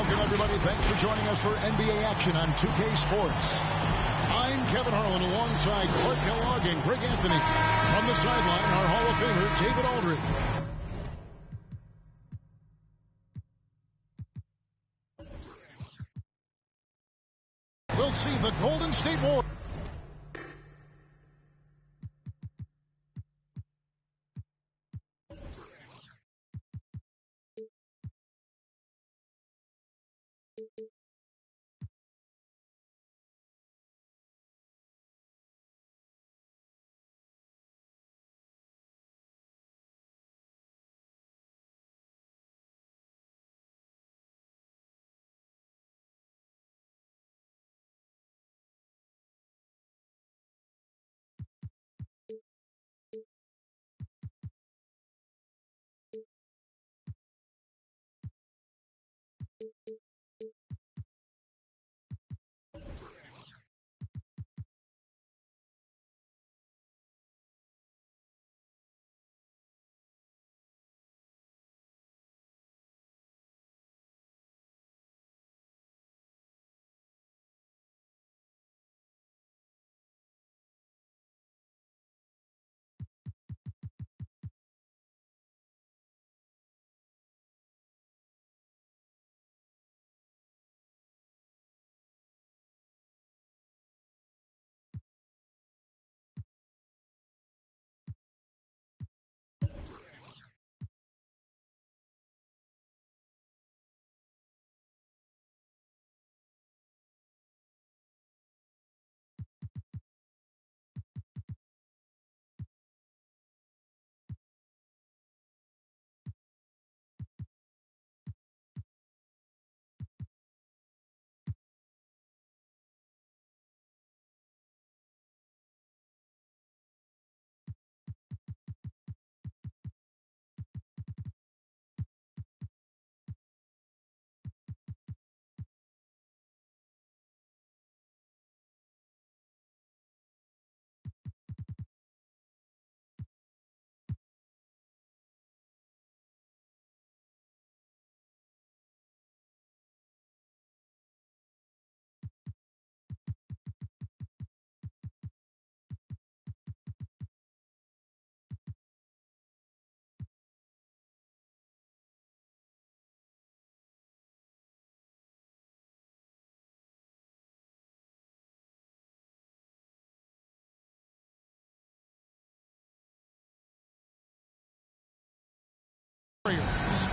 Welcome, everybody. Thanks for joining us for NBA action on 2K Sports. I'm Kevin Harlan alongside Clark Kellogg and Greg Anthony. From the sideline, our Hall of Famer, David Aldridge. We'll see the Golden State Warriors.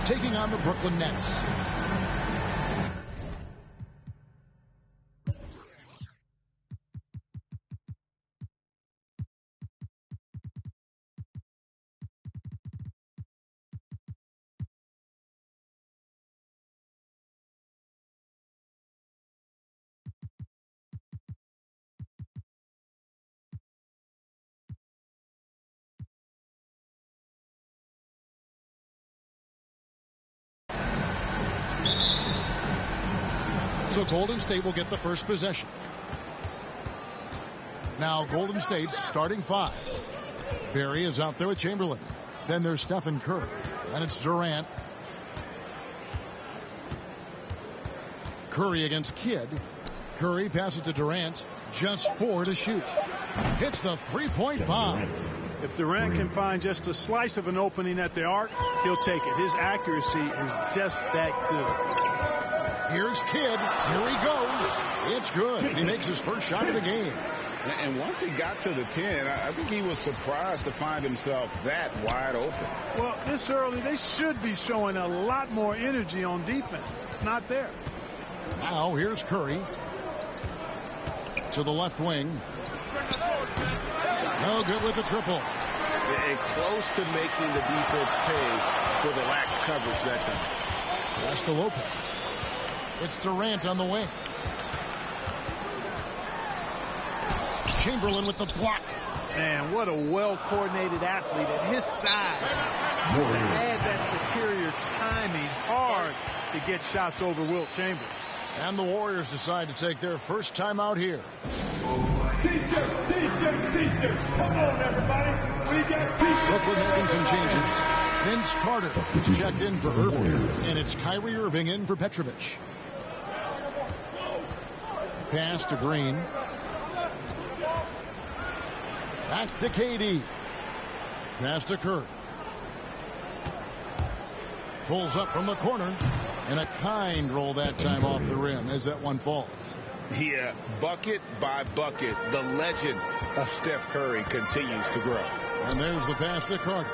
Taking on the Brooklyn Nets. So Golden State will get the first possession. Now Golden State's starting five. Barry is out there with Chamberlain. Then there's Stephen Curry. And it's Durant. Curry against Kidd. Curry passes to Durant. Just 4 to shoot. Hits the three-point bomb. If Durant can find just a slice of an opening at the arc, he'll take it. His accuracy is just that good. Here's Kidd. Here he goes. It's good. He makes his first shot of the game. And once he got to the 10, I think he was surprised to find himself that wide open. Well, this early, they should be showing a lot more energy on defense. It's not there. Now here's Curry. To the left wing. No good with the triple. And close to making the defense pay for the lax coverage that time. Pass to Lopez. It's Durant on the wing. Chamberlain with the block. Man, what a well-coordinated athlete at his size. To add that superior timing, hard to get shots over Wilt Chamberlain. And the Warriors decide to take their first time out here. Teachers, come on, everybody. We got teachers. Brooklyn making some changes. Vince Carter is checked in for Irving, and it's Kyrie Irving in for Petrovic. pass to Green. Back to KD. Pass to Kerr. Pulls up from the corner. And a kind roll that time off the rim as that one falls. Yeah, bucket by bucket, the legend of Steph Curry continues to grow. And there's the pass to Carter.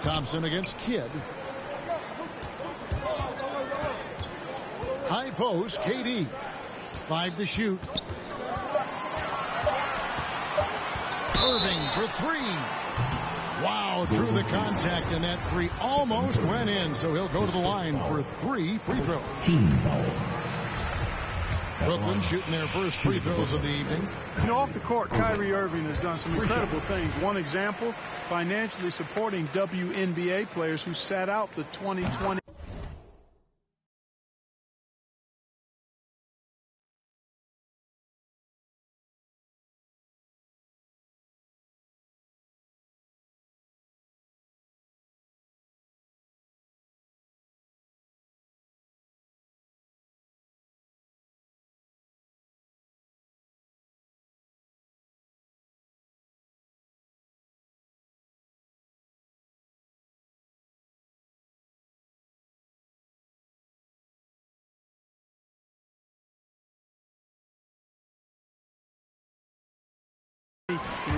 Thompson against Kidd. High post, KD. 5 to shoot. Irving for 3. Wow, through the contact, and that 3 almost went in, so he'll go to the line for 3 free throws. Brooklyn shooting their first free throws of the evening. You know, off the court, Kyrie Irving has done some incredible things. One example, financially supporting WNBA players who sat out the 2020.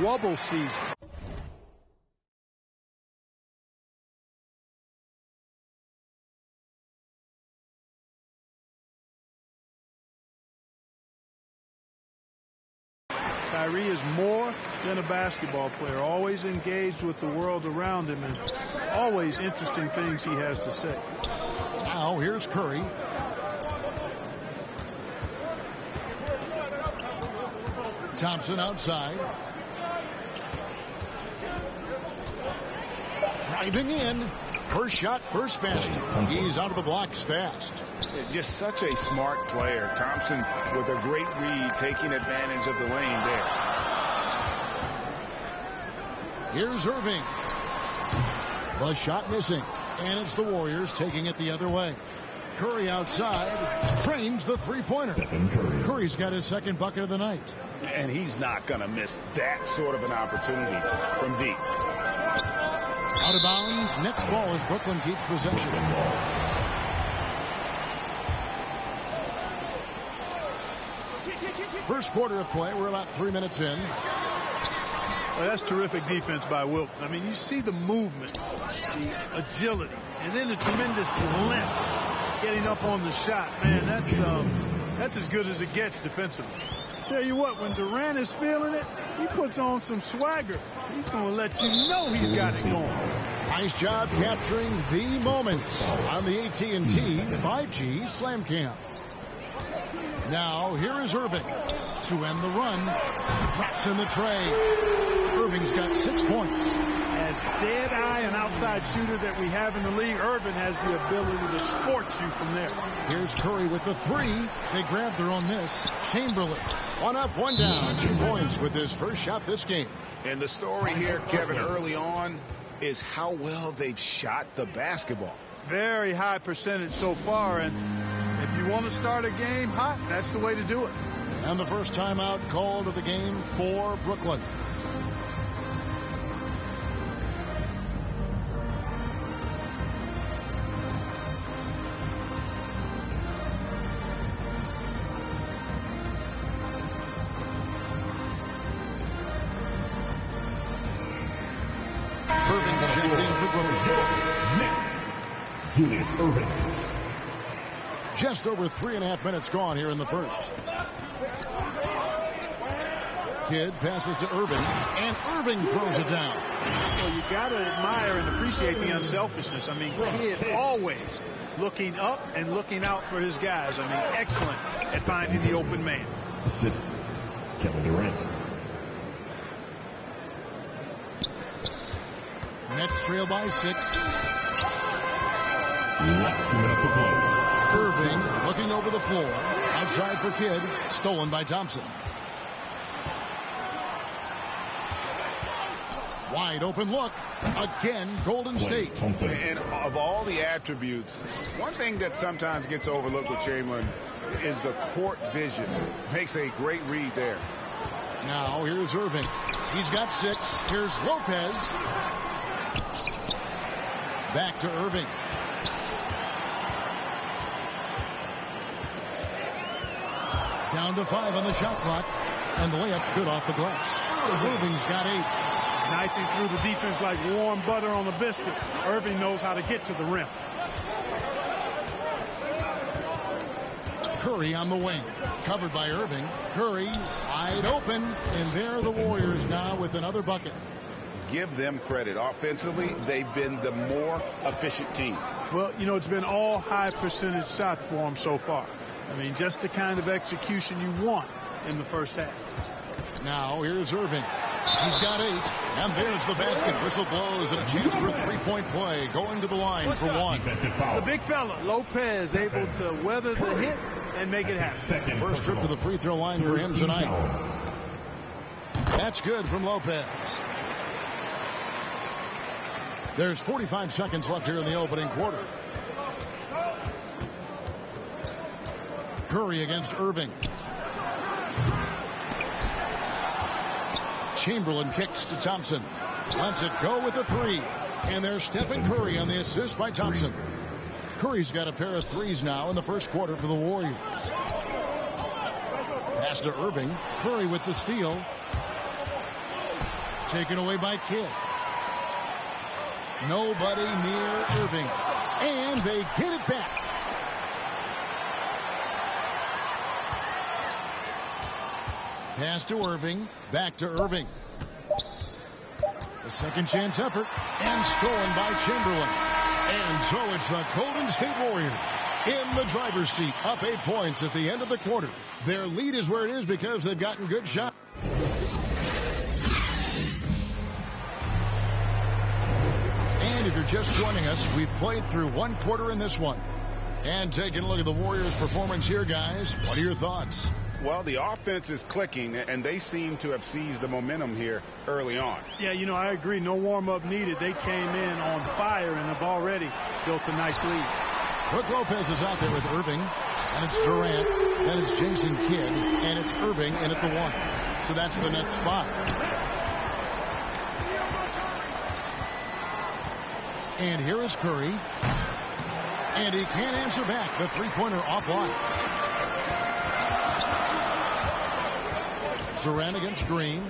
Wobble season. Kyrie is more than a basketball player, always engaged with the world around him, and always interesting things he has to say. Now here's Curry. Thompson outside. Driving in. First shot, first basket. He's out of the blocks fast. Just such a smart player. Thompson with a great read, taking advantage of the lane there. Here's Irving. The shot missing. And it's the Warriors taking it the other way. Curry outside. Trains the three-pointer. Curry's got his second bucket of the night. And he's not going to miss that sort of an opportunity from deep. Out of bounds. Next ball as Brooklyn keeps possession. First quarter of play. We're about 3 minutes in. Well, that's terrific defense by Wilt. I mean, you see the movement, the agility, and then the tremendous length getting up on the shot. Man, that's as good as it gets defensively. Tell you what, when Durant is feeling it, he puts on some swagger. He's going to let you know he's got it going. Nice job capturing the moments on the AT&T 5G Slam Cam. Now here is Irving to end the run. Drops in the tray. Irving's got 6 points. As dead-eye and outside shooter that we have in the league, Irving has the ability to scorch you from there. Here's Curry with the 3. They grab their own miss. Chamberlain, 1 up, 1 down. 2 points with his first shot this game. And the story here, Kevin, early on is how well they've shot the basketball. Very high percentage so far, and if you want to start a game hot, that's the way to do it. And the first timeout called of the game for Brooklyn. Irving. Just over 3.5 minutes gone here in the first. Kidd passes to Irving, and Irving throws it down. Well, you got to admire and appreciate the unselfishness. I mean, Kidd always looking up and looking out for his guys. I mean, excellent at finding the open man. Assist Kevin Durant. Nets trail by 6. Last minute to play. Irving looking over the floor. Outside for Kidd. Stolen by Thompson. Wide open look. Again, Golden State. And of all the attributes, one thing that sometimes gets overlooked with Chamberlain is the court vision. Makes a great read there. Now here's Irving. He's got 6. Here's Lopez. Back to Irving. Down to 5 on the shot clock. And the layup's good off the glass. Irving's got 8. Knifing through the defense like warm butter on a biscuit. Irving knows how to get to the rim. Curry on the wing. Covered by Irving. Curry wide open. And there are the Warriors now with another bucket. Give them credit. Offensively, they've been the more efficient team. Well, you know, it's been all high percentage shot for them so far. I mean, just the kind of execution you want in the first half. Now here's Irving. He's got 8. And there's the basket. Whistle blows and a chance for a 3-point play. Going to the line for 1. The big fella, Lopez, able to weather the hit and make it happen. First trip to the free throw line for him tonight. That's good from Lopez. There's 45 seconds left here in the opening quarter. Curry against Irving. Chamberlain kicks to Thompson. Lets it go with a 3. And there's Stephen Curry on the assist by Thompson. Curry's got a pair of 3s now in the first quarter for the Warriors. Pass to Irving. Curry with the steal. Taken away by Kidd. Nobody near Irving. And they get it back. Pass to Irving. Back to Irving. A second chance effort. And stolen by Chamberlain. And so it's the Golden State Warriors in the driver's seat. Up 8 points at the end of the quarter. Their lead is where it is because they've gotten good shots. And if you're just joining us, we've played through 1 quarter in this one. And taking a look at the Warriors' performance here, guys. What are your thoughts? Well, the offense is clicking, and they seem to have seized the momentum here early on. Yeah, you know, I agree. No warm-up needed. They came in on fire and have already built a nice lead. Brook Lopez is out there with Irving, and it's Durant, then it's Jason Kidd, and it's Irving in at the 1. So that's the Nets 5. And here is Curry. And he can't answer back. The three-pointer offline. Durant against Green.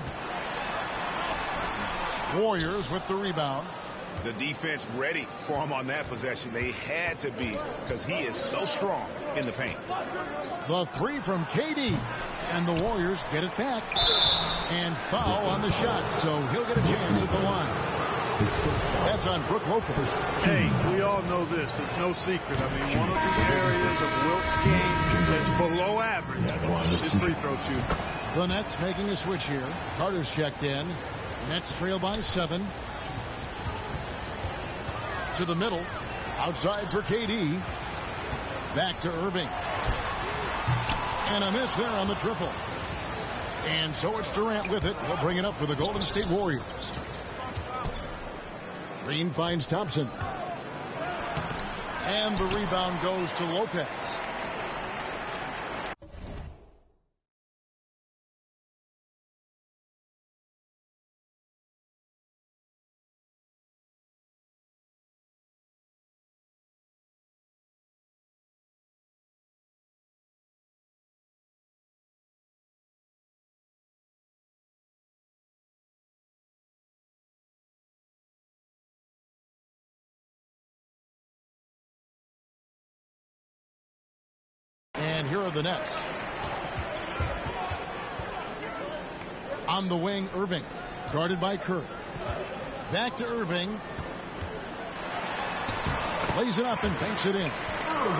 Warriors with the rebound. The defense ready for him on that possession. They had to be because he is so strong in the paint. The 3 from KD. And the Warriors get it back. And foul on the shot. So he'll get a chance at the line. That's on Brook Lopez. Hey, we all know this. It's no secret. I mean, one of the areas of Wilt's game that's below average is free throw shooting. The Nets making a switch here. Carter's checked in. Nets trail by 7. To the middle. Outside for KD. Back to Irving. And a miss there on the triple. And so it's Durant with it. He'll bring it up for the Golden State Warriors. Green finds Thompson. And the rebound goes to Lopez. And here are the Nets. On the wing, Irving. Guarded by Curry. Back to Irving. Lays it up and banks it in.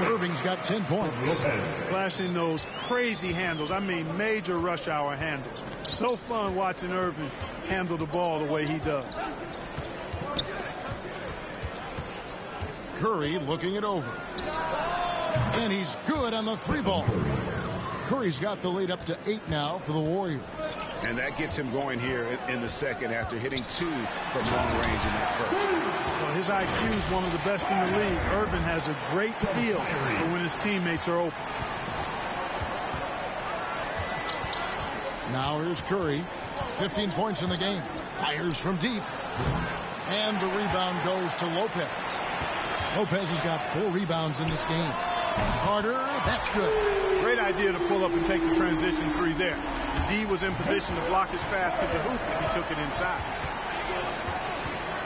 Irving's got 10 points. Flashing those crazy handles. I mean, major rush hour handles. So fun watching Irving handle the ball the way he does. Curry looking it over. And he's good on the 3 ball. Curry's got the lead up to 8 now for the Warriors. And that gets him going here in the second after hitting 2 from long range in that first. Well, his IQ is one of the best in the league. Irvin has a great feel for when his teammates are open. Now here's Curry. 15 points in the game. Fires from deep. And the rebound goes to Lopez. Lopez has got 4 rebounds in this game. Carter, that's good. Great idea to pull up and take the transition 3 there. The D was in position to block his path to the hoop, and he took it inside.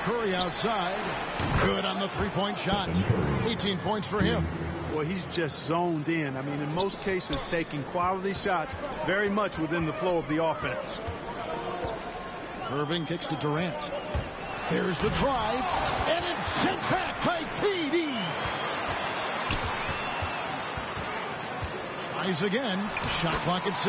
Curry outside. Good on the 3-point shot. 18 points for him. Well, he's just zoned in. I mean, in most cases, taking quality shots very much within the flow of the offense. Irving kicks to Durant. There's the drive, and it's sent back by KD. Tries again. Shot clock at 6.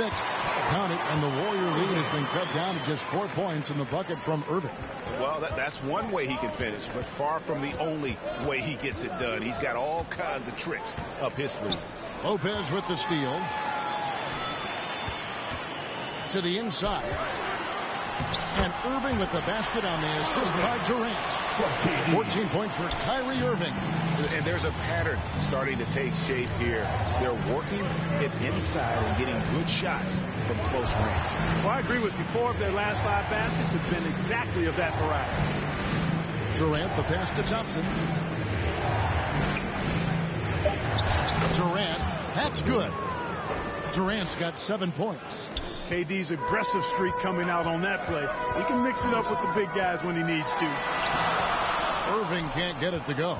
Count it, and the Warrior lead has been cut down to just 4 points in the bucket from Irving. Well, that's one way he can finish, but far from the only way he gets it done. He's got all kinds of tricks up his sleeve. Lopez with the steal. To the inside. And Irving with the basket on the assist by Durant. 14 points for Kyrie Irving. And there's a pattern starting to take shape here. They're working it inside and getting good shots from close range. Well, I agree with you. 4 of their last 5 baskets have been exactly of that variety. Durant, the pass to Thompson. Durant, that's good. Durant's got 7 points. KD's aggressive streak coming out on that play. He can mix it up with the big guys when he needs to. Irving can't get it to go.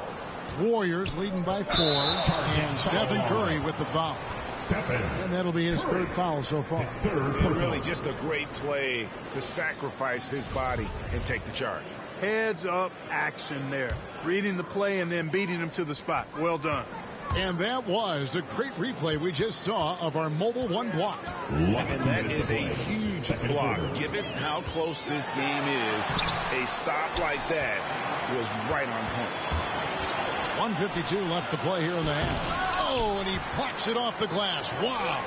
Warriors leading by 4. And Stephen Curry with the foul. And that'll be his 3rd foul so far. Really just a great play to sacrifice his body and take the charge. Heads up action there. Reading the play and then beating him to the spot. Well done. And that was a great replay we just saw of our Mobile One block. And that is a huge block. Given how close this game is, a stop like that was right on point. 1:52 left to play here in the half. Oh, and he plucks it off the glass. Wow.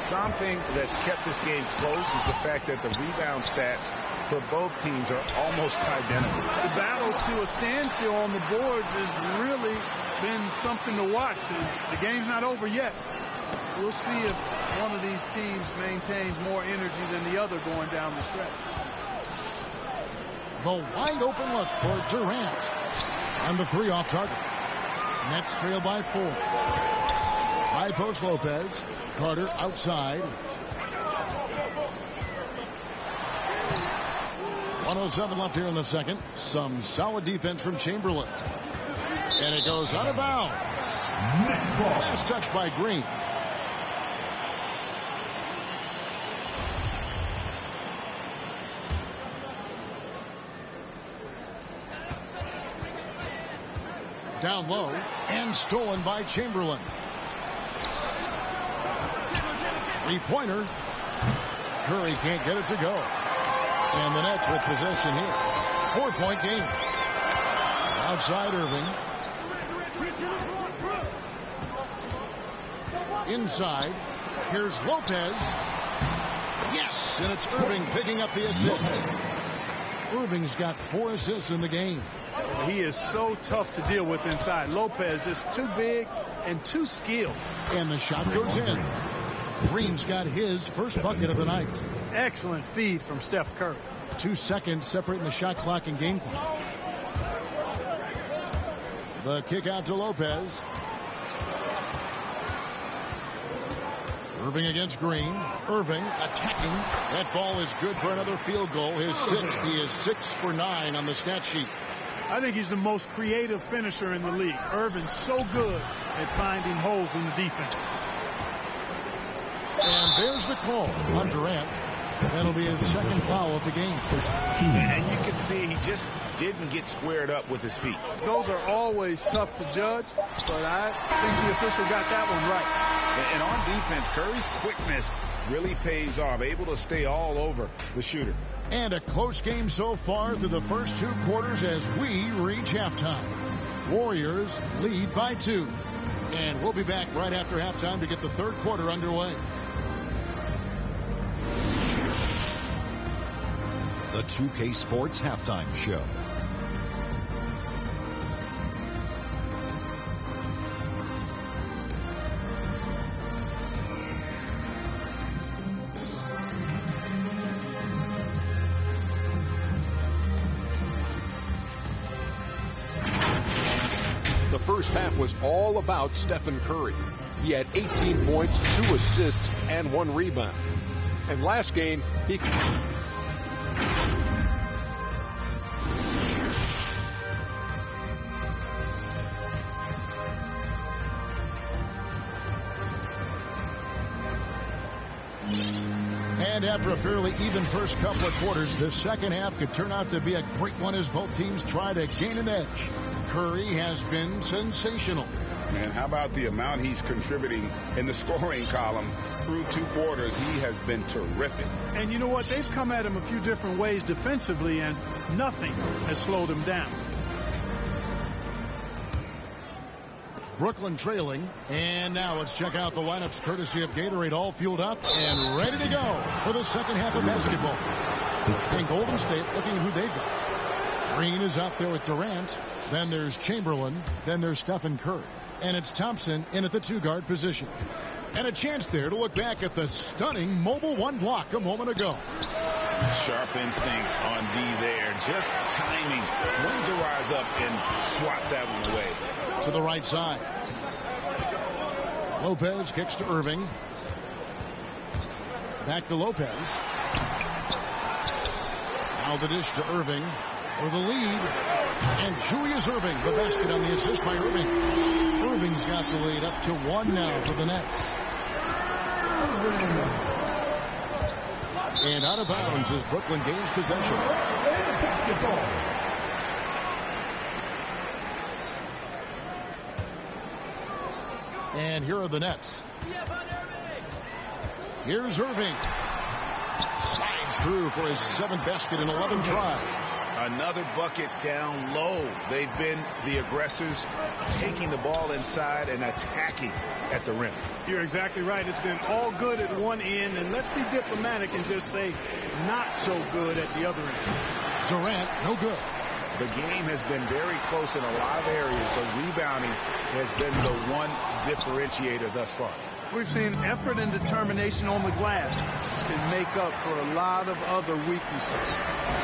Something that's kept this game close is the fact that the rebound stats for both teams are almost identical. The battle to a standstill on the boards has really been something to watch. The game's not over yet. We'll see if one of these teams maintains more energy than the other going down the stretch. The wide open look for Durant. And the 3 off target. Nets trail by 4. High post Lopez. Carter outside. 1:07 left here in the second. Some solid defense from Chamberlain. And it goes out of bounds. Last touch by Green. Down low and stolen by Chamberlain. 3-pointer. Curry can't get it to go. And the Nets with possession here. 4-point game. Outside Irving. Inside. Here's Lopez. Yes, and it's Irving picking up the assist. Irving's got 4 assists in the game. He is so tough to deal with inside. Lopez just too big and too skilled. And the shot goes in. Green's got his first bucket of the night. Excellent feed from Steph Curry. 2 seconds separating the shot clock and game clock. The kick out to Lopez. Irving against Green. Irving attacking. That ball is good for another field goal. His 6th. He is 6 for 9 on the stat sheet. I think he's the most creative finisher in the league. Irvin's so good at finding holes in the defense. And there's the call on Durant. That'll be his 2nd foul of the game. And you can see he just didn't get squared up with his feet. Those are always tough to judge, but I think the official got that one right. And on defense, Curry's quickness really pays off, able to stay all over the shooter. And a close game so far through the first 2 quarters as we reach halftime. Warriors lead by 2. And we'll be back right after halftime to get the 3rd quarter underway. the 2K Sports Halftime Show. The first half was all about Stephen Curry. He had 18 points, 2 assists, and 1 rebound. And last game, he... And after a fairly even first couple of quarters, the second half could turn out to be a great one as both teams try to gain an edge. Curry has been sensational. And how about the amount he's contributing in the scoring column through 2 quarters? He has been terrific. And you know what? They've come at him a few different ways defensively, and nothing has slowed him down. Brooklyn trailing, and now let's check out the lineups courtesy of Gatorade, all fueled up and ready to go for the second half of basketball. And Golden State looking at who they've got. Green is out there with Durant, then there's Chamberlain, then there's Stephen Curry, and it's Thompson in at the 2-guard position. And a chance there to look back at the stunning mobile 1 block a moment ago. Sharp instincts on D there, just timing when to rise up and swat that one away. To the right side. Lopez kicks to Irving. Back to Lopez. Now the dish to Irving for the lead. And Julius Irving, the basket on the assist by Irving. Irving's got the lead up to 1 now for the Nets. And out of bounds as Brooklyn gains possession. And here are the Nets. Here's Irving. Slides through for his 7th basket in 11 tries. Another bucket down low. They've been the aggressors, taking the ball inside and attacking at the rim. You're exactly right. It's been all good at one end, and let's be diplomatic and just say not so good at the other end. Durant, no good. The game has been very close in a lot of areas, but rebounding has been the one differentiator thus far. We've seen effort and determination on the glass can make up for a lot of other weaknesses.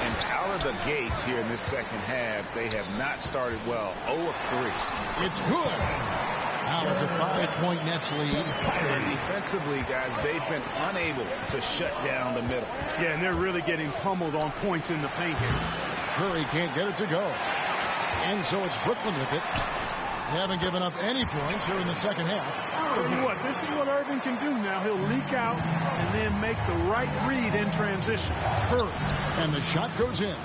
And out of the gates here in this second half, they have not started well. 0 of 3. It's good. Now it's a 5-point Nets lead. And defensively, guys, they've been unable to shut down the middle. Yeah, and they're really getting pummeled on points in the paint here. Curry can't get it to go. And so it's Brooklyn with it. They haven't given up any points here in the second half. Tell you what, this is what Irving can do now. He'll leak out and then make the right read in transition. Curry, and the shot goes in.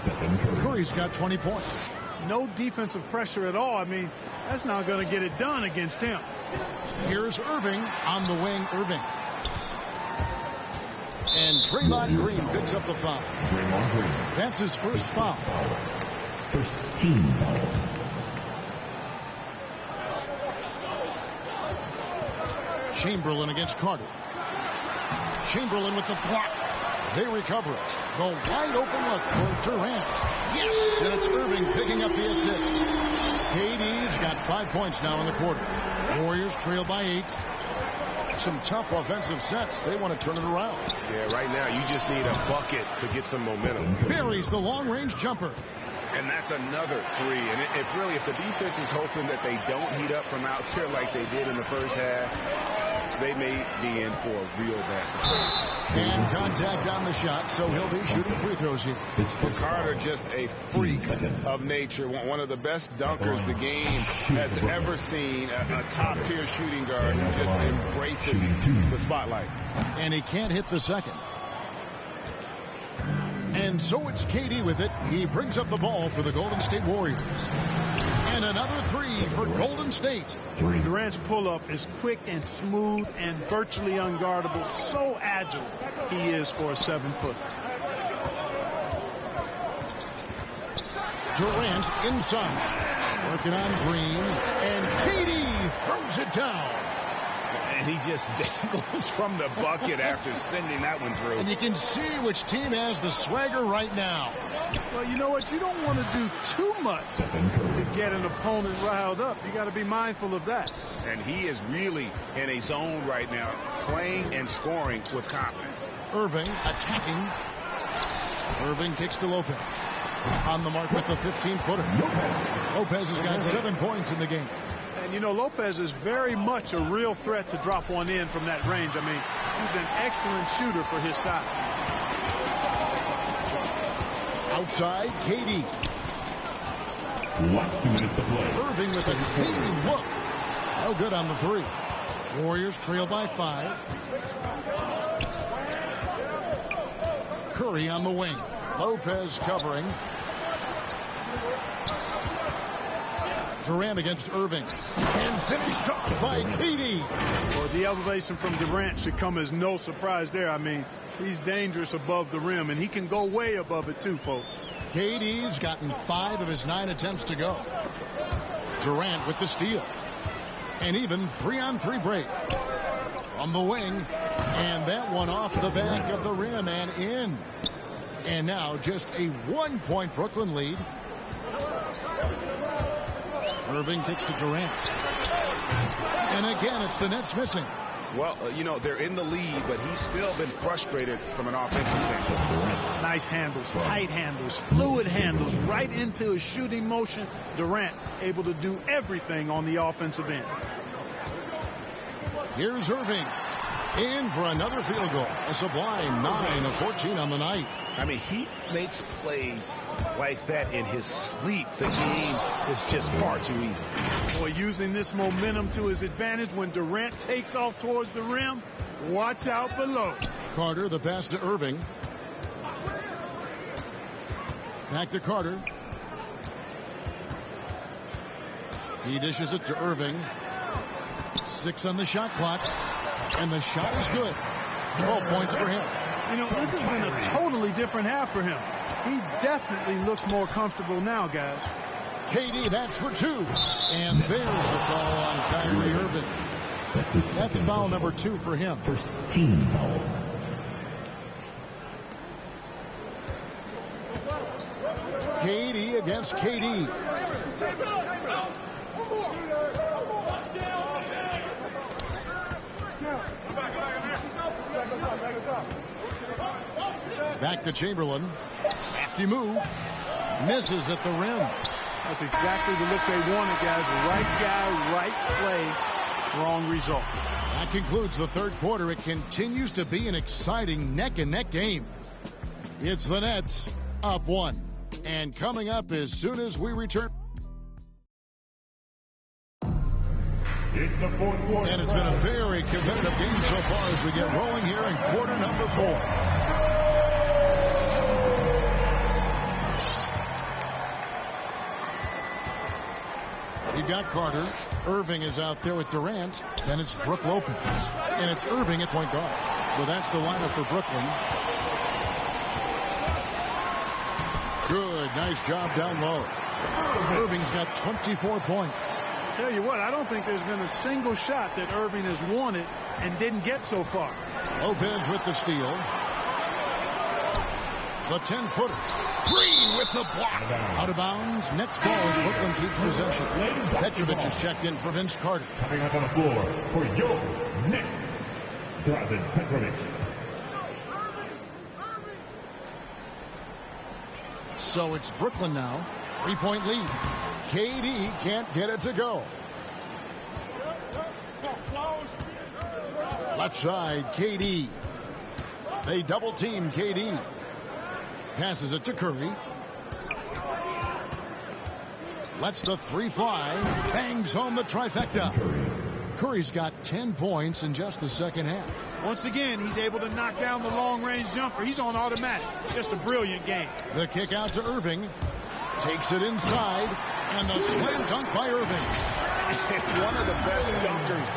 Curry's got 20 points. No defensive pressure at all. I mean, that's not going to get it done against him. Here's Irving on the wing. Irving. And Draymond Green picks up the foul. That's his first foul. First team foul. Chamberlain against Carter. Chamberlain with the block. They recover it. The wide open look for Durant. Yes, and it's Irving picking up the assist. KD's got 5 points now in the quarter. Warriors trail by 8. Some tough offensive sets. They want to turn it around. Yeah, right now you just need a bucket to get some momentum. Buries the long-range jumper. And that's another 3. And if the defense is hoping that they don't heat up from out there like they did in the first half, they may be in for a real bad surprise. And contact on the shot, so he'll be shooting free throws here. For Carter, just a freak of nature. One of the best dunkers the game has ever seen. A top-tier shooting guard who just embraces the spotlight. And he can't hit the second. And so it's KD with it. He brings up the ball for the Golden State Warriors. And another 3 for Golden State. Durant's pull-up is quick and smooth and virtually unguardable. So agile he is for a 7-footer. Durant inside. Working on Green. And KD throws it down. And he just dangles from the bucket after sending that one through. And you can see which team has the swagger right now. Well, you know what? You don't want to do too much to get an opponent riled up. You got to be mindful of that. And he is really in a zone right now, playing and scoring with confidence. Irving attacking. Irving kicks to Lopez. On the mark with the 15-footer. Lopez has got 7 points in the game. And, you know, Lopez is very much a real threat to drop one in from that range. I mean, he's an excellent shooter for his size. Outside, KD. Last 2 minutes to play. Irving with a clean look. No good on the 3. Warriors trail by 5. Curry on the wing. Lopez covering. Durant against Irving. And finished off by KD. Well, the elevation from Durant should come as no surprise there. I mean, he's dangerous above the rim, and he can go way above it too, folks. KD's gotten 5 of his 9 attempts to go. Durant with the steal. And even 3-on-3 break. From the wing. And that one off the back of the rim and in. And now just a 1-point Brooklyn lead. Irving kicks to Durant. And again, it's the Nets missing. Well, you know, they're in the lead, but he's still been frustrated from an offensive standpoint. Nice handles, tight handles, fluid handles, right into a shooting motion. Durant able to do everything on the offensive end. Here's Irving. In for another field goal. A sublime 9 of 14 on the night. I mean, he makes plays like that in his sleep. The game is just far too easy. Boy, using this momentum to his advantage when Durant takes off towards the rim, watch out below. Carter, the pass to Irving. Back to Carter. He dishes it to Irving. 6 on the shot clock. And the shot is good. 12 points for him. You know, this has been a totally different half for him. He definitely looks more comfortable now, guys. KD, that's for 2. And there's a call on Kyrie Irving. That's foul number 2 for him. First team foul. KD against KD. Back to Chamberlain. Crafty move. Misses at the rim. That's exactly the look they wanted, guys. Right guy, right play, wrong result. That concludes the third quarter. It continues to be an exciting neck-and-neck game. It's the Nets up 1. And coming up as soon as we return. It's the fourth quarter. And it's been a very competitive game so far as we get rolling here in quarter number 4. You've got Carter. Irving is out there with Durant. Then it's Brook Lopez. And it's Irving at point guard. So that's the lineup for Brooklyn. Good. Nice job down low. Irving's got 24 points. Tell you what, I don't think there's been a single shot that Irving has wanted and didn't get so far. Lopez with the steal. The 10-footer. Green with the block. Out of bounds. Nets ball as Brooklyn keeps possession. Petrovic is checked in for Vince Carter. Coming up on the floor for your Nets, Drazen Petrovic. So it's Brooklyn now. 3-point lead. KD can't get it to go. Left side, KD. They double team KD. Passes it to Curry. Lets the 3 fly. Bangs home the trifecta. Curry's got 10 points in just the second half. Once again, he's able to knock down the long-range jumper. He's on automatic. Just a brilliant game. The kick out to Irving. Takes it inside. And the slam dunk by Irving. One of the best dunkers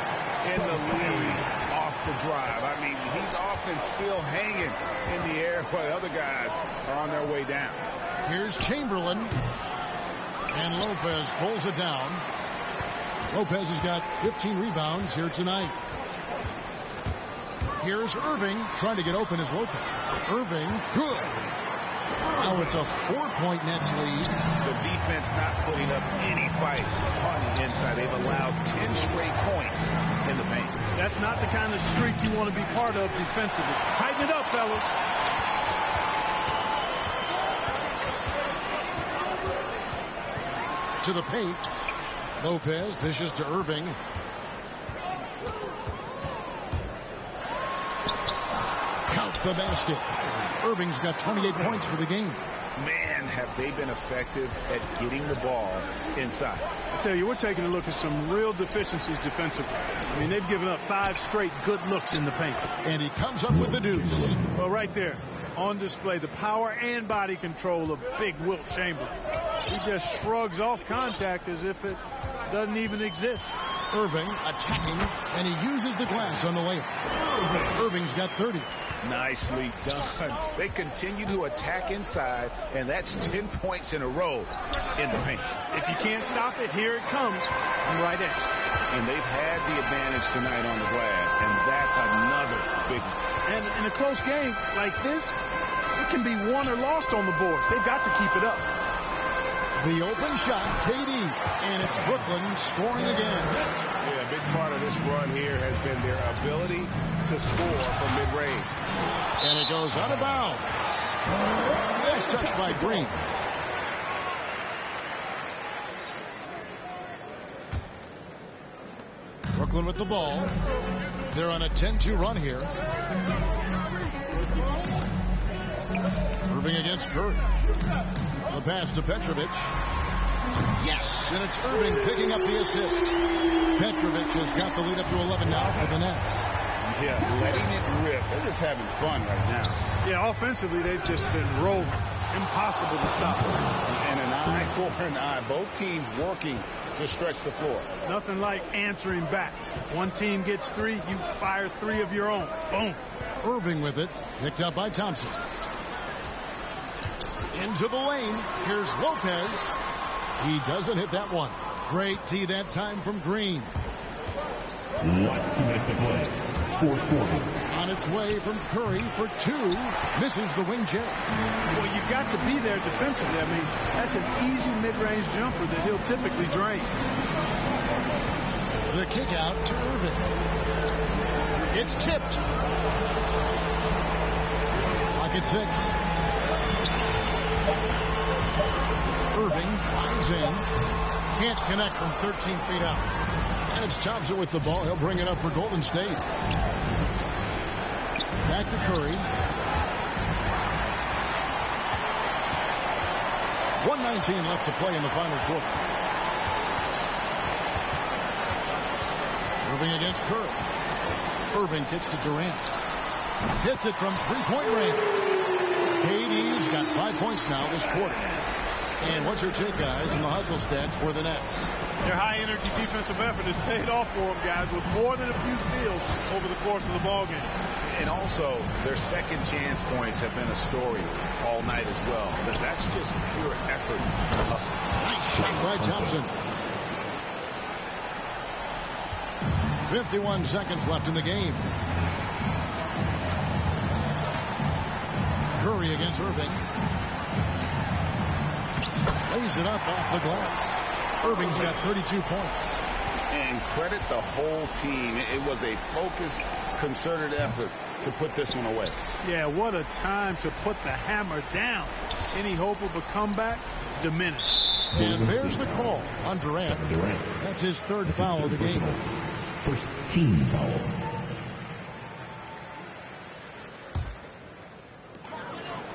in the league off the drive. I mean, he's often still hanging in the air while other guys are on their way down. Here's Chamberlain. And Lopez pulls it down. Lopez has got 15 rebounds here tonight. Here's Irving trying to get open as Lopez. Irving, good. Now it's a 4-point Nets lead. The defense not putting up any fight on the inside. They've allowed 10 straight points in the paint. That's not the kind of streak you want to be part of defensively. Tighten it up, fellas. To the paint. Lopez dishes to Irving. Count the basket. Irving's got 28 points for the game. Man, have they been effective at getting the ball inside. I tell you, we're taking a look at some real deficiencies defensively. I mean, they've given up 5 straight good looks in the paint. And he comes up with the deuce. Well, right there, on display, the power and body control of big Wilt Chamberlain. He just shrugs off contact as if it doesn't even exist. Irving attacking, and he uses the glass on the layup. Irving's got 30. Nicely done. They continue to attack inside, and that's 10 points in a row in the paint. If you can't stop it, here it comes on the right edge. And they've had the advantage tonight on the glass, and that's another big one. And in a close game like this, it can be won or lost on the boards. They've got to keep it up. The open shot, KD, and it's Brooklyn scoring again. Yeah, a big part of this run here has been their ability to score from mid-range. And it goes out of bounds. Nice touch by Green. Brooklyn with the ball. They're on a 10-2 run here. Irving against Curry. The pass to Petrovic. Yes, and it's Irving picking up the assist. Petrovic has got the lead up to 11 now for the Nets. Yeah, letting it rip. They're just having fun right now. Yeah, offensively, they've just been rolling. Impossible to stop. And an eye for an eye. Both teams working to stretch the floor. Nothing like answering back. One team gets 3, you fire 3 of your own. Boom. Irving with it, picked up by Thompson. Into the lane. Here's Lopez. He doesn't hit that one. Great tee that time from Green. 1 minute to play. Fourth quarter. On its way from Curry for 2. Misses the wing check. Well, you've got to be there defensively. I mean, that's an easy mid-range jumper that he'll typically drain. The kick out to Irving. It's tipped. Clock at 6. Irving drives in. Can't connect from 13 feet out. And it's Thompson with the ball. He'll bring it up for Golden State. Back to Curry. 1:19 left to play in the final quarter. Irving against Curry. Irving kicks to Durant. Hits it from 3-point range. KD's got 5 points now this quarter. And what's your take, guys, in the hustle stats for the Nets? Their high-energy defensive effort has paid off for them, guys, with more than a few steals over the course of the ballgame. And also, their second chance points have been a story all night as well. But that's just pure effort and hustle. Nice shot by Thompson. 51 seconds left in the game. Curry against Irving. Lays it up off the glass. Irving's got 32 points. And credit the whole team. It was a focused, concerted effort to put this one away. Yeah, what a time to put the hammer down. Any hope of a comeback diminished. And there's the call on Durant. That's his 3rd foul of the game. First team foul.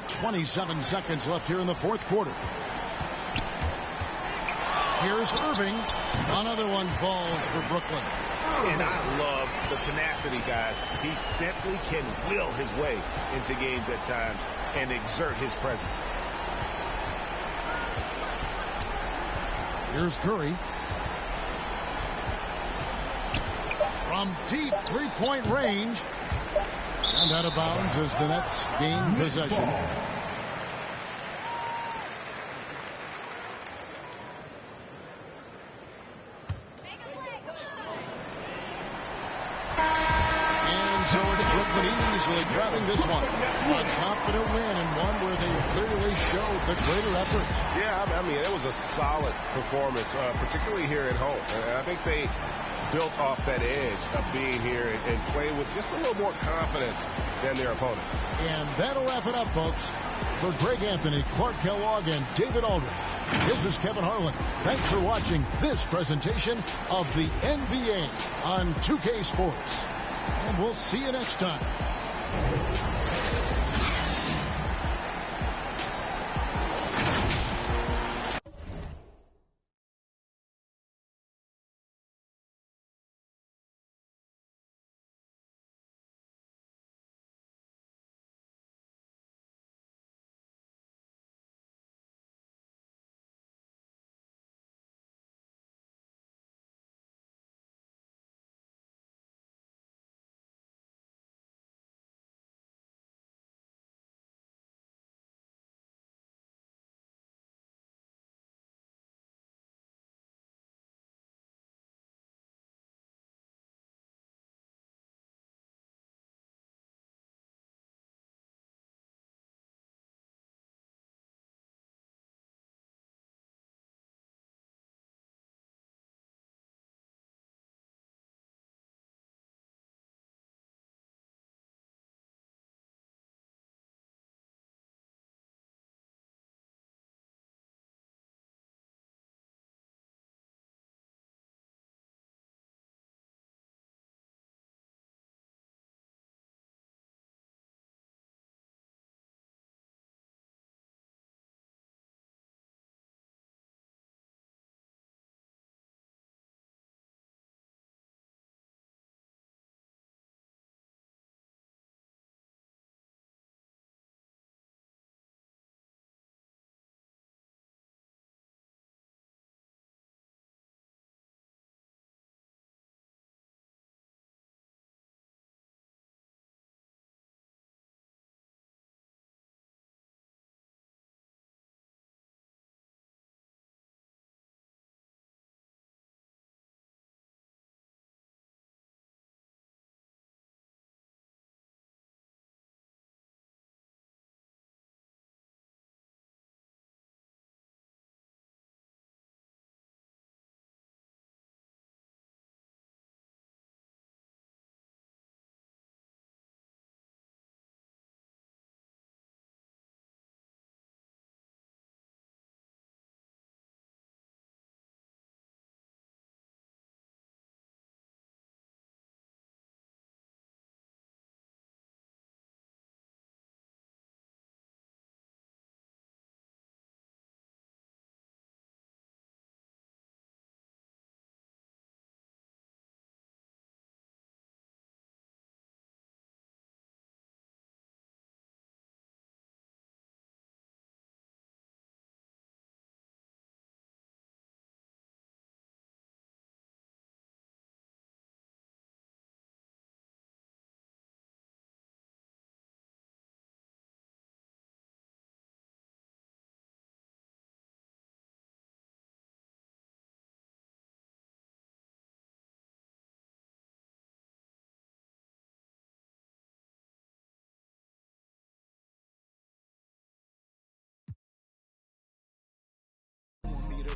.27 seconds left here in the 4th quarter. Here's Irving. Another one falls for Brooklyn. And I love the tenacity, guys. He simply can will his way into games at times and exert his presence. Here's Curry. From deep 3-point range. And out of bounds as the Nets gain possession. Blackman easily grabbing this one. A confident win and one where they clearly showed the greater effort. Yeah, I mean, it was a solid performance, particularly here at home. And I think they built off that edge of being here and played with just a little more confidence than their opponent. And that'll wrap it up, folks. For Greg Anthony, Clark Kellogg, and David Aldridge, this is Kevin Harlan. Thanks for watching this presentation of the NBA on 2K Sports. And we'll see you next time.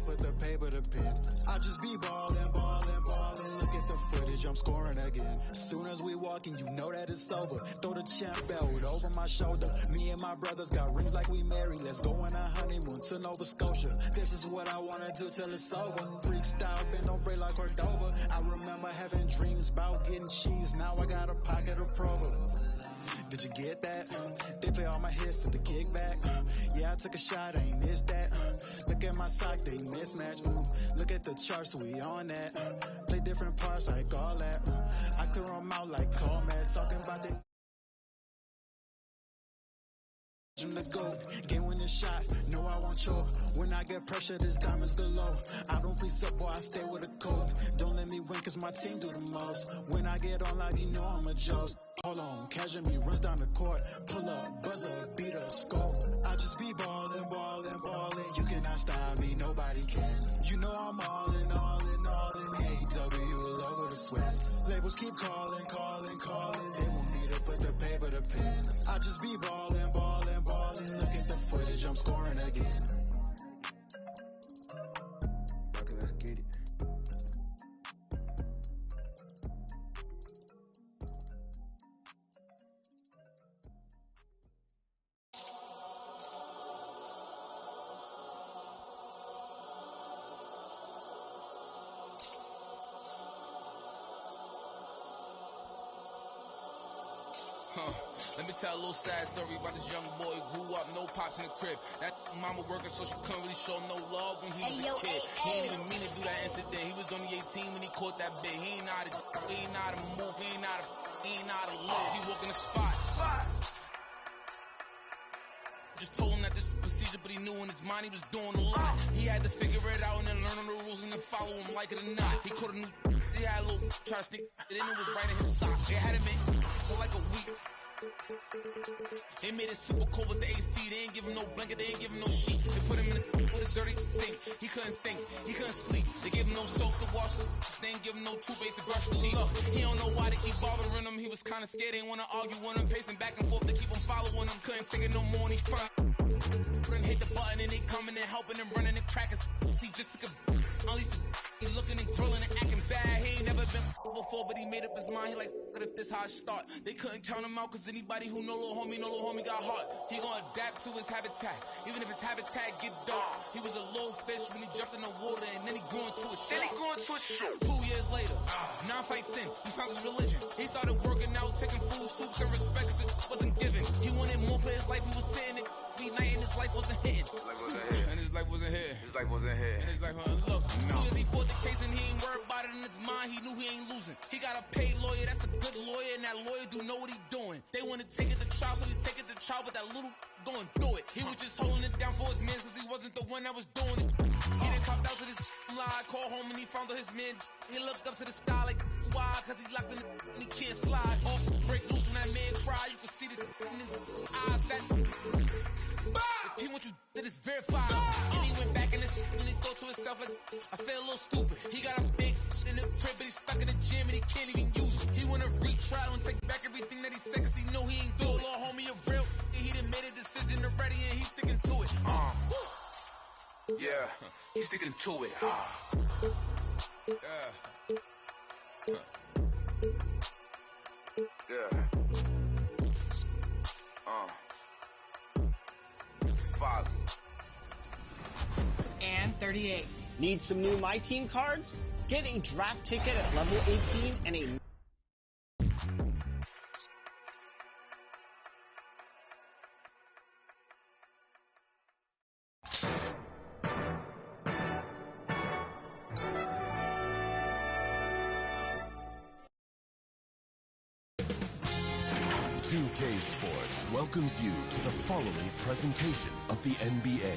Put the paper to pen. I just be ballin', ballin', ballin'. Look at the footage, I'm scoring again. As soon as we walk in, you know that it's over. Throw the champ belt over my shoulder. Me and my brothers got rings like we married. Let's go on a honeymoon to Nova Scotia. This is what I wanna do till it's over. Greek style, bend don't break like Cordova. I remember having dreams about getting cheese. Now I got a pocket of Provo. Did you get that? They play all my hits to the kickback. Yeah, I took a shot, I ain't missed that. Look at my socks, they mismatch. Look at the charts, we on that. Play different parts like all that. I clear them out like Coleman. Talking about the to go, game winning shot, no I won't choke. When I get pressure, this diamonds galore. I don't pre-sub, boy, I stay with a code. Don't let me win, cause my team do the most. When I get on live, you know I'm a joke. Hold on, casual me, runs down the court. Pull up, buzzer, beat a score. I just be ballin', ballin', ballin'. You cannot stop me, nobody can. You know I'm all in, all in, all in. AW all over the sweats. Labels keep calling, calling, calling. They want me to put the paper to pen. I just be ballin', ballin', ballin'. Look at the footage, I'm scoring again. Okay, let's get it. Let me tell a little sad story about this young boy who grew up, no pops in the crib. That mama working, so she couldn't really show him no love when he was a kid. He ain't even mean to do that incident. He was only 18 when he caught that bit. He ain't know how to move, he ain't know how to live. He walk in the spot. Just told him that this was procedure, but he knew in his mind he was doing a lot. He had to figure it out and then learn the rules and then follow him like it or not. He caught a new, he had a little try to sneak it in, it was right in his sock. They had him in for like a week. They made it super cold with the AC. They ain't give him no blanket, they ain't give him no sheet. They put him in with a dirty sink. He couldn't think, he couldn't sleep. They gave him no soap to wash his. They ain't give him no toothpaste to brush his teeth. Look, he don't know why they keep bothering him. He was kinda scared, they ain't wanna argue with him. Pacing back and forth to keep him following him. Couldn't take it no more and he front. Couldn't hit the button and they coming and helping him running and cracking. He just took a at least he looking and grilling and acting bad. He ain't never been before, but he made up his mind. He like, what if this how I start? They couldn't count him out, cause anybody who know little homie got heart. He gonna adapt to his habitat, even if his habitat get dark. He was a little fish when he jumped in the water, and then he grew into a shark. 2 years later, 9 fights in, he found his religion. He started working out, taking food, soups, and respect, cause it wasn't given. He wanted more for his life, he was sitting it. Night and his life wasn't hitting. And his life wasn't here. And his life, look, no. He bought the case and he ain't worried about it in his mind. He knew he ain't losing. He got a paid lawyer, that's a good lawyer, and that lawyer do know what he doing. They want to take it to trial, so he take it to trial, but that little going through it. He was just holding it down for his man, cause he wasn't the one that was doing it. He done copped out to this lie, called home and he found out his man. He looked up to the sky like, why? Cause he locked in the and he can't slide. Off, break loose when that man cry, you can see the in his eyes. That if he wants you, that is verified. And he went back in this and he thought to himself like, I feel a little stupid. He got a big in the crib, but he's stuck in the gym and he can't even use it. He wanna retrial and take back everything that he said, cause he know he ain't do it. Little homie a real, he done made a decision already and he's sticking to it. Yeah, he's sticking to it. Yeah. And 38. Need some new My Team cards? Get a draft ticket at level 18 and a... Sports welcomes you to the following presentation of the NBA.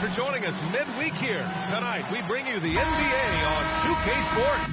For joining us midweek here. Tonight, we bring you the NBA on 2K Sports.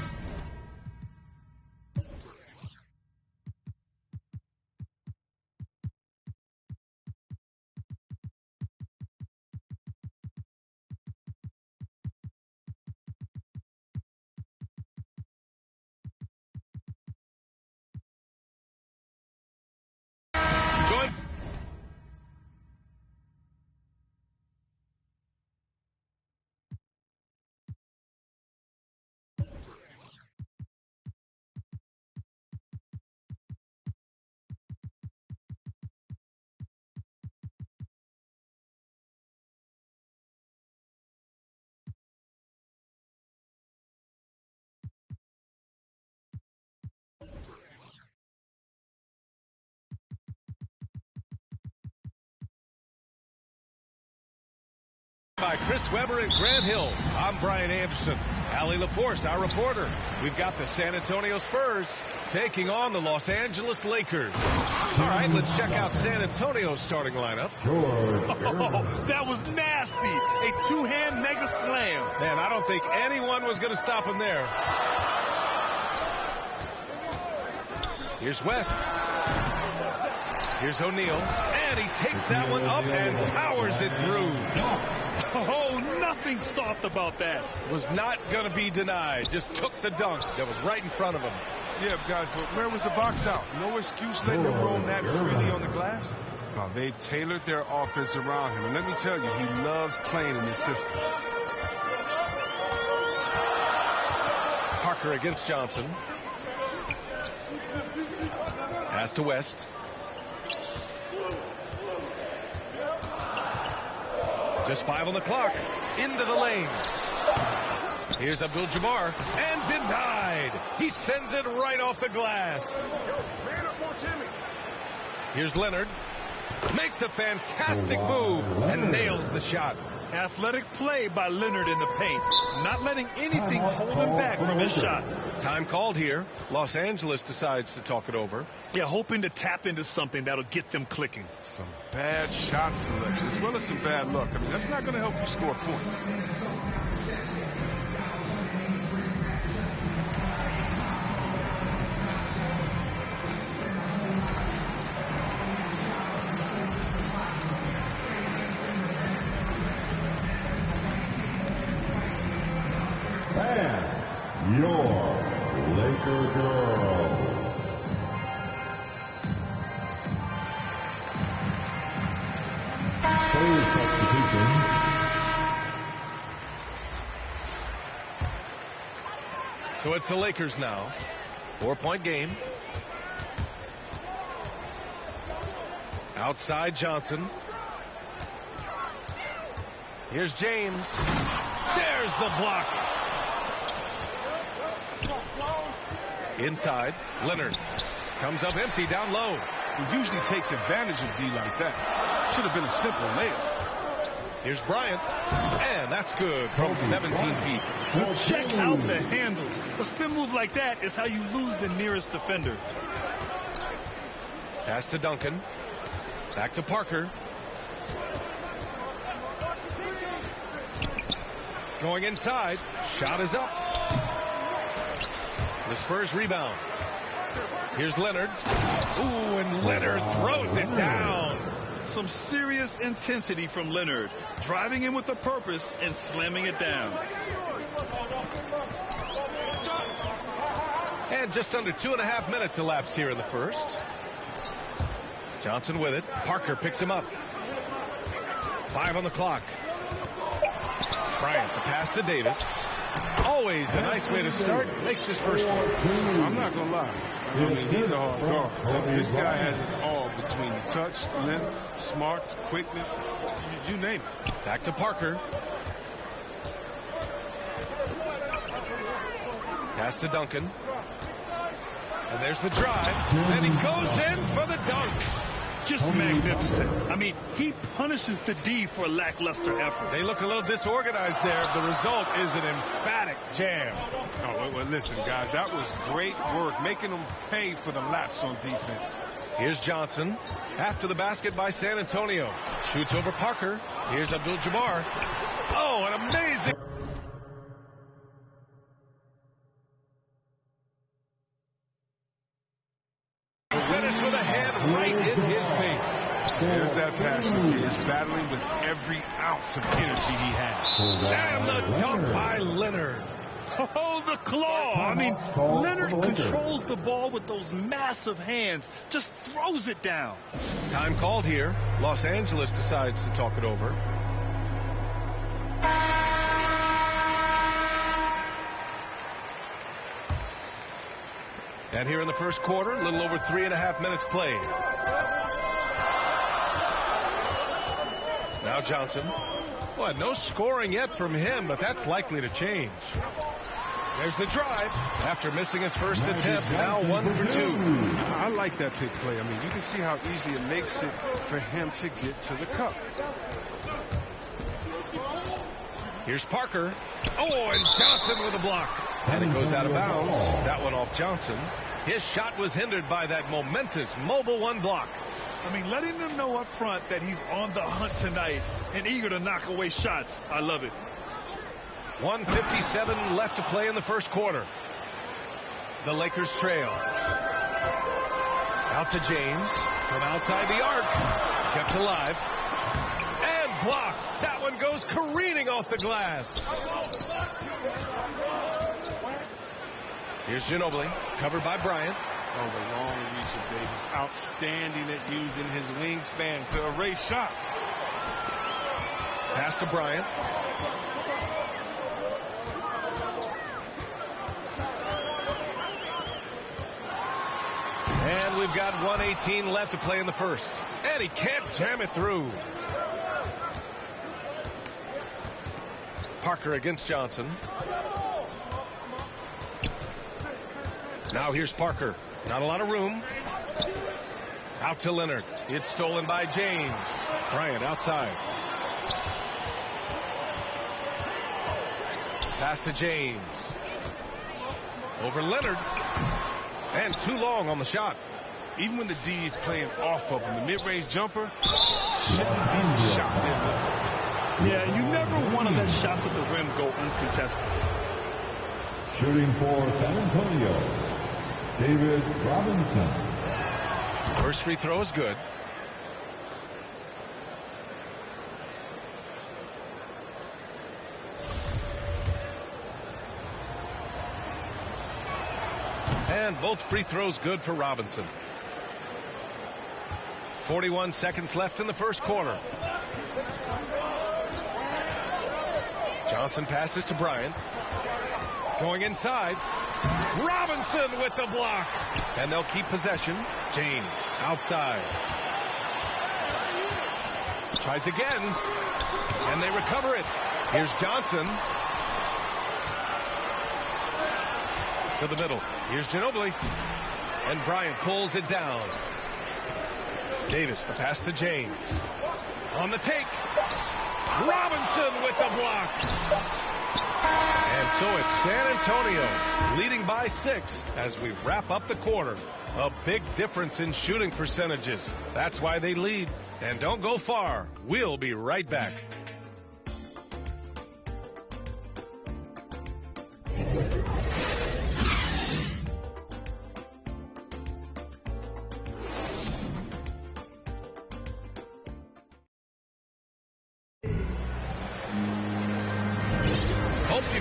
By Chris Webber and Grant Hill. I'm Brian Anderson. Allie LaForce, our reporter. We've got the San Antonio Spurs taking on the Los Angeles Lakers. All right, let's check out San Antonio's starting lineup. Oh, that was nasty. A two-hand mega slam. And I don't think anyone was going to stop him there. Here's West. Here's O'Neal. And he takes that one up and powers it through. Oh, nothing soft about that. Was not going to be denied. Just took the dunk that was right in front of him. Yeah, guys, but where was the box out? No excuse letting him roam that freely on the glass? No, they tailored their offense around him. And let me tell you, he loves playing in this system. Parker against Johnson. Pass to West. Just 5 on the clock. Into the lane. Here's Abdul-Jabbar. And denied. He sends it right off the glass. Here's Leonard. Makes a fantastic move and nails the shot. Athletic play by Leonard in the paint. Not letting anything hold him back from his shot. Time called here. Los Angeles decides to talk it over. Yeah, hoping to tap into something that'll get them clicking. Some bad shot selection as well as some bad luck. I mean, that's not going to help you score points. Your Laker girls. Player substitution. So it's the Lakers now. 4-point game. Outside Johnson. Here's James. There's the block. Inside, Leonard comes up empty down low. He usually takes advantage of D like that. Should have been a simple layup. Here's Bryant, and that's good from 17 feet. Check out the handles. A spin move like that is how you lose the nearest defender. Pass to Duncan. Back to Parker. Going inside. Shot is up. The Spurs rebound. Here's Leonard. Ooh, and Leonard throws it down. Some serious intensity from Leonard. Driving in with a purpose and slamming it down. And just under 2.5 minutes elapsed here in the first. Johnson with it. Parker picks him up. 5 on the clock. Bryant, the pass to Davis. Always a nice way to start. Makes his first one. I'm not going to lie. I mean, he's a hard guard. This guy has it all between the touch, length, smarts, quickness, you name it. Back to Parker. Pass to Duncan. And there's the drive. And he goes in for the dunk. Just magnificent. I mean, he punishes the D for lackluster effort. They look a little disorganized there. The result is an emphatic jam. Oh, well, listen, guys, that was great work, making them pay for the laps on defense. Here's Johnson. After the basket by San Antonio. Shoots over Parker. Here's Abdul-Jabbar. Oh, an amazing... Finish with a hand right in his face. There's that passion. He is battling with every ounce of energy he has. And the dunk by Leonard. Oh, the claw. I mean, Leonard controls the ball with those massive hands. Just throws it down. Time called here. Los Angeles decides to talk it over. And here in the first quarter, a little over 3.5 minutes played. Now Johnson. Boy, no scoring yet from him, but that's likely to change. There's the drive. After missing his first attempt, now 1 for 2. I like that pick play. I mean, you can see how easily it makes it for him to get to the cup. Here's Parker. Oh, and Johnson with a block. And it goes out of bounds. That one off Johnson. His shot was hindered by that momentous mobile one block. I mean, letting them know up front that he's on the hunt tonight and eager to knock away shots. I love it. 1:57 left to play in the first quarter. The Lakers trail. Out to James from outside the arc. Kept alive. And blocked. That one goes careening off the glass. Here's Ginobili, covered by Bryant. Oh, the long reach of Davis. Outstanding at using his wingspan to erase shots. Pass to Bryant. And we've got 1:18 left to play in the first. And he can't jam it through. Parker against Johnson. Now here's Parker. Not a lot of room. Out to Leonard. It's stolen by James. Bryant outside. Pass to James. Over Leonard. And too long on the shot. Even when the D is playing off of him, the mid-range jumper shouldn't be shot in. Yeah, you never want to let shots at the rim go uncontested. Shooting for San Antonio, David Robinson. First free throw is good. And both free throws good for Robinson. 41 seconds left in the first quarter. Johnson passes to Bryant. Going inside. Robinson with the block. And they'll keep possession. James outside. Tries again. And they recover it. Here's Johnson. To the middle. Here's Ginobili. And Bryant pulls it down. Davis, the pass to James. On the take. Robinson with the block. And so it's San Antonio leading by 6 as we wrap up the quarter. A big difference in shooting percentages. That's why they lead. And don't go far. We'll be right back.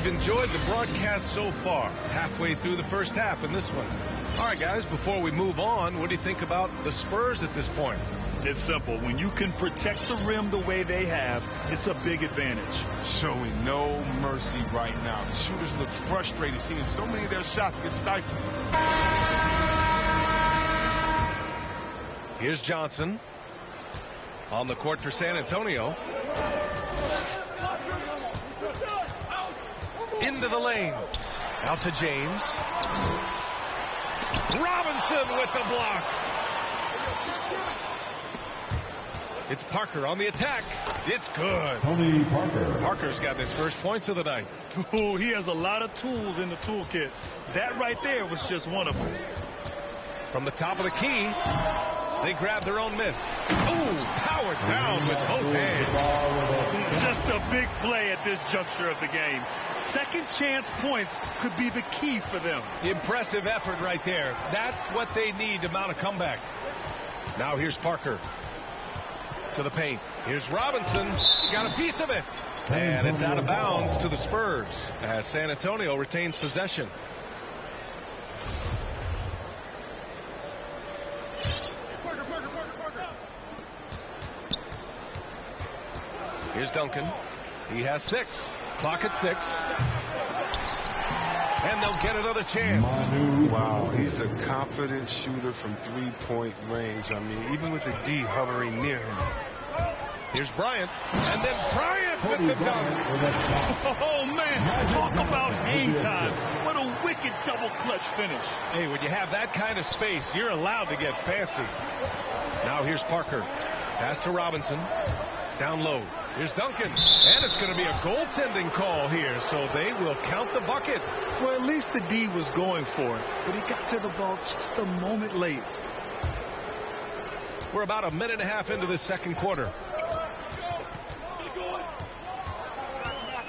Enjoyed the broadcast so far. Halfway through the first half in this one. All right, guys, before we move on, what do you think about the Spurs at this point? It's simple. When you can protect the rim the way they have, it's a big advantage. Showing no mercy right now. The shooters look frustrated, seeing so many of their shots get stifled. Here's Johnson on the court for San Antonio. Into the lane. Out to James. Robinson with the block. It's Parker on the attack. It's good. Tony Parker. Parker's got his first points of the night. Oh, he has a lot of tools in the toolkit. That right there was just one of them. From the top of the key, they grab their own miss. Ooh, powered down with both hands. Just a big play at this juncture of the game. Second chance points could be the key for them. Impressive effort right there. That's what they need to mount a comeback. Now here's Parker to the paint. Here's Robinson. Got a piece of it. And it's out of bounds to the Spurs as San Antonio retains possession. Here's Duncan. He has 6. Clock at 6. And they'll get another chance. Wow, he's a confident shooter from three-point range. I mean, even with the D hovering near him. Here's Bryant. And then Bryant with the dunk. Oh, man. Talk about hang time. What a wicked double clutch finish. Hey, when you have that kind of space, you're allowed to get fancy. Now here's Parker. Pass to Robinson. Down low. Here's Duncan. And it's going to be a goaltending call here, so they will count the bucket. Well, at least the D was going for it, but he got to the ball just a moment late. We're about a minute and a half into this second quarter.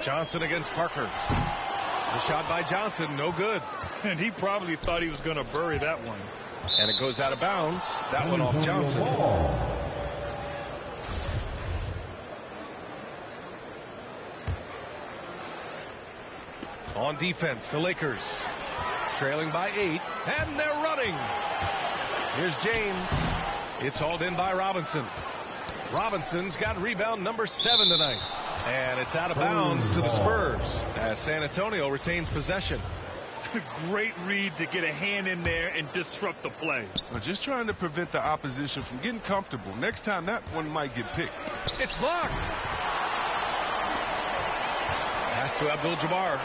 Johnson against Parker. The shot by Johnson, no good. And he probably thought he was going to bury that one. And it goes out of bounds. That one off Johnson. On defense, the Lakers trailing by 8, and they're running. Here's James. It's hauled in by Robinson. Robinson's got rebound number 7 tonight. And it's out of bounds to the Spurs as San Antonio retains possession. Great read to get a hand in there and disrupt the play. Just trying to prevent the opposition from getting comfortable. Next time, that one might get picked. It's blocked. Pass to Abdul-Jabbar.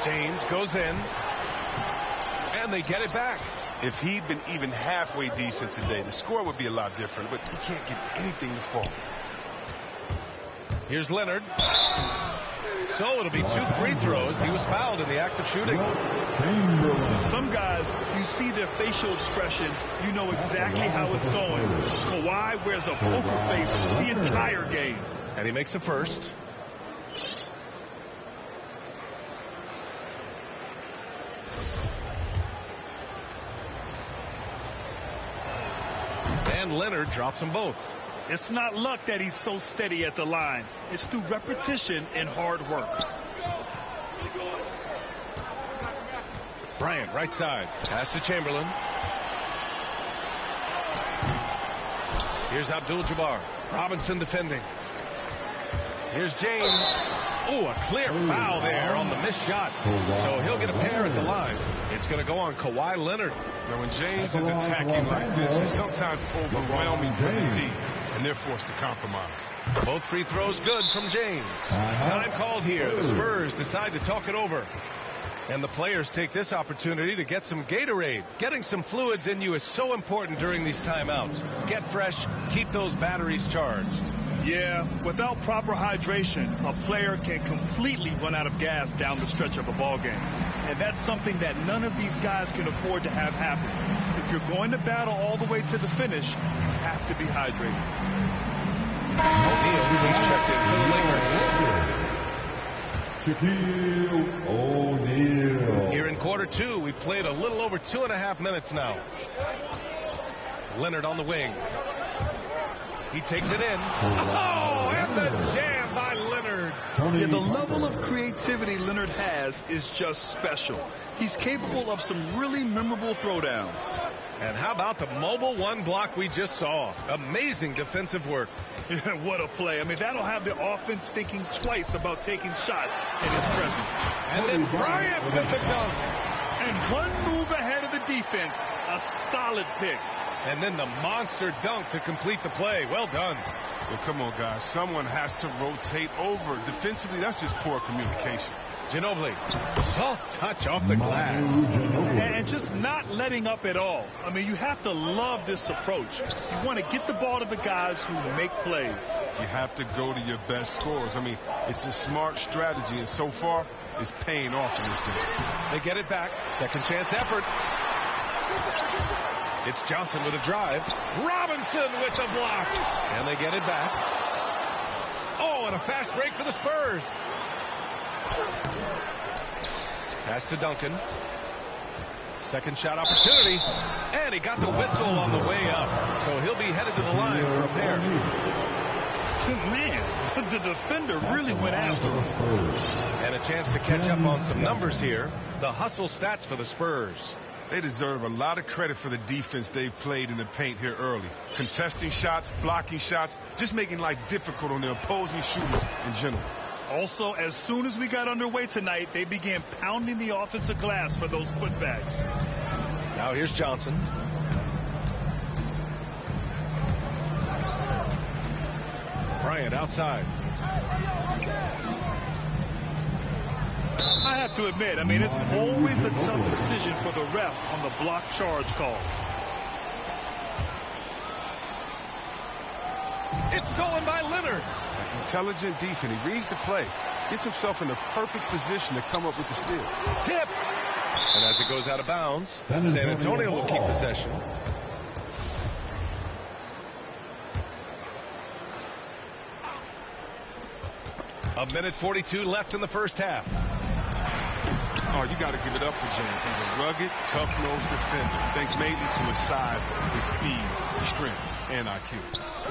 James goes in. And they get it back. If he'd been even halfway decent today, the score would be a lot different, but he can't get anything to fall. Here's Leonard. So it'll be 2 free throws. He was fouled in the act of shooting. Some guys, you see their facial expression, you know exactly how it's going. Kawhi wears a poker face the entire game. And he makes the first. And Leonard drops them both. It's not luck that he's so steady at the line. It's through repetition and hard work. Bryant, right side. Pass to Chamberlain. Here's Abdul-Jabbar. Robinson defending. Here's James. Oh, a clear foul there on the missed shot. So he'll get a pair at the line. It's going to go on Kawhi Leonard. Now, when James is attacking like this, it's sometimes overwhelming for the D, and they're forced to compromise. Both free throws good from James. Time called here. The Spurs decide to talk it over. And the players take this opportunity to get some Gatorade. Getting some fluids in you is so important during these timeouts. Get fresh, keep those batteries charged. Yeah, without proper hydration, a player can completely run out of gas down the stretch of a ball game. And that's something that none of these guys can afford to have happen. If you're going to battle all the way to the finish, you have to be hydrated. O'Neal, he's checked in for the Lakers. Shaquille O'Neal. Here in quarter 2, we played a little over 2.5 minutes now. Leonard on the wing. He takes it in. Oh, and the jam by Leonard. Yeah, the level of creativity Leonard has is just special. He's capable of some really memorable throwdowns. And how about the mobile 1 block we just saw? Amazing defensive work. Yeah, what a play. I mean, that'll have the offense thinking twice about taking shots in his presence. And then Bryant with the dunk. And one move ahead of the defense. A solid pick. And then the monster dunk to complete the play. Well done. Well, come on, guys. Someone has to rotate over. Defensively, that's just poor communication. Ginobili, soft touch off the glass. And just not letting up at all. I mean, you have to love this approach. You want to get the ball to the guys who make plays. You have to go to your best scorers. I mean, it's a smart strategy, and so far, it's paying off in this game. They get it back. Second chance effort. It's Johnson with a drive. Robinson with the block. And they get it back. Oh, and a fast break for the Spurs. Pass to Duncan. Second shot opportunity. And he got the whistle on the way up. So he'll be headed to the line for a pair. Man, the defender really went after him. And a chance to catch up on some numbers here. The hustle stats for the Spurs. They deserve a lot of credit for the defense they've played in the paint here early. Contesting shots, blocking shots, just making life difficult on the opposing shooters in general. Also, as soon as we got underway tonight, they began pounding the offensive glass for those putbacks. Now here's Johnson. Bryant outside. I have to admit, I mean, it's always a tough decision for the ref on the block charge call. It's stolen by Leonard. Intelligent defense. He reads the play. Gets himself in the perfect position to come up with the steal. Tipped. And as it goes out of bounds, San Antonio will keep possession. 1:42 left in the first half. Oh, you got to give it up for James. He's a rugged, tough-nosed defender. Thanks mainly to his size, his speed, strength, and IQ.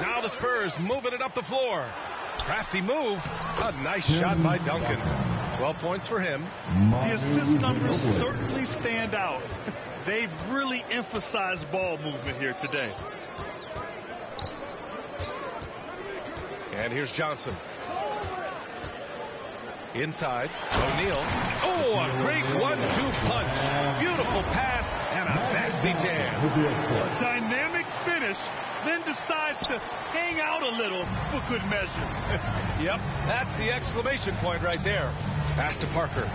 Now the Spurs moving it up the floor. Crafty move. A nice shot by Duncan. 12 points for him. The assist numbers certainly stand out. They've really emphasized ball movement here today. And here's Johnson. Inside, O'Neal. Oh, a great 1-2 punch. Beautiful pass and a nasty jam. A dynamic finish, then decides to hang out a little for good measure. Yep, that's the exclamation point right there. Pass to Parker.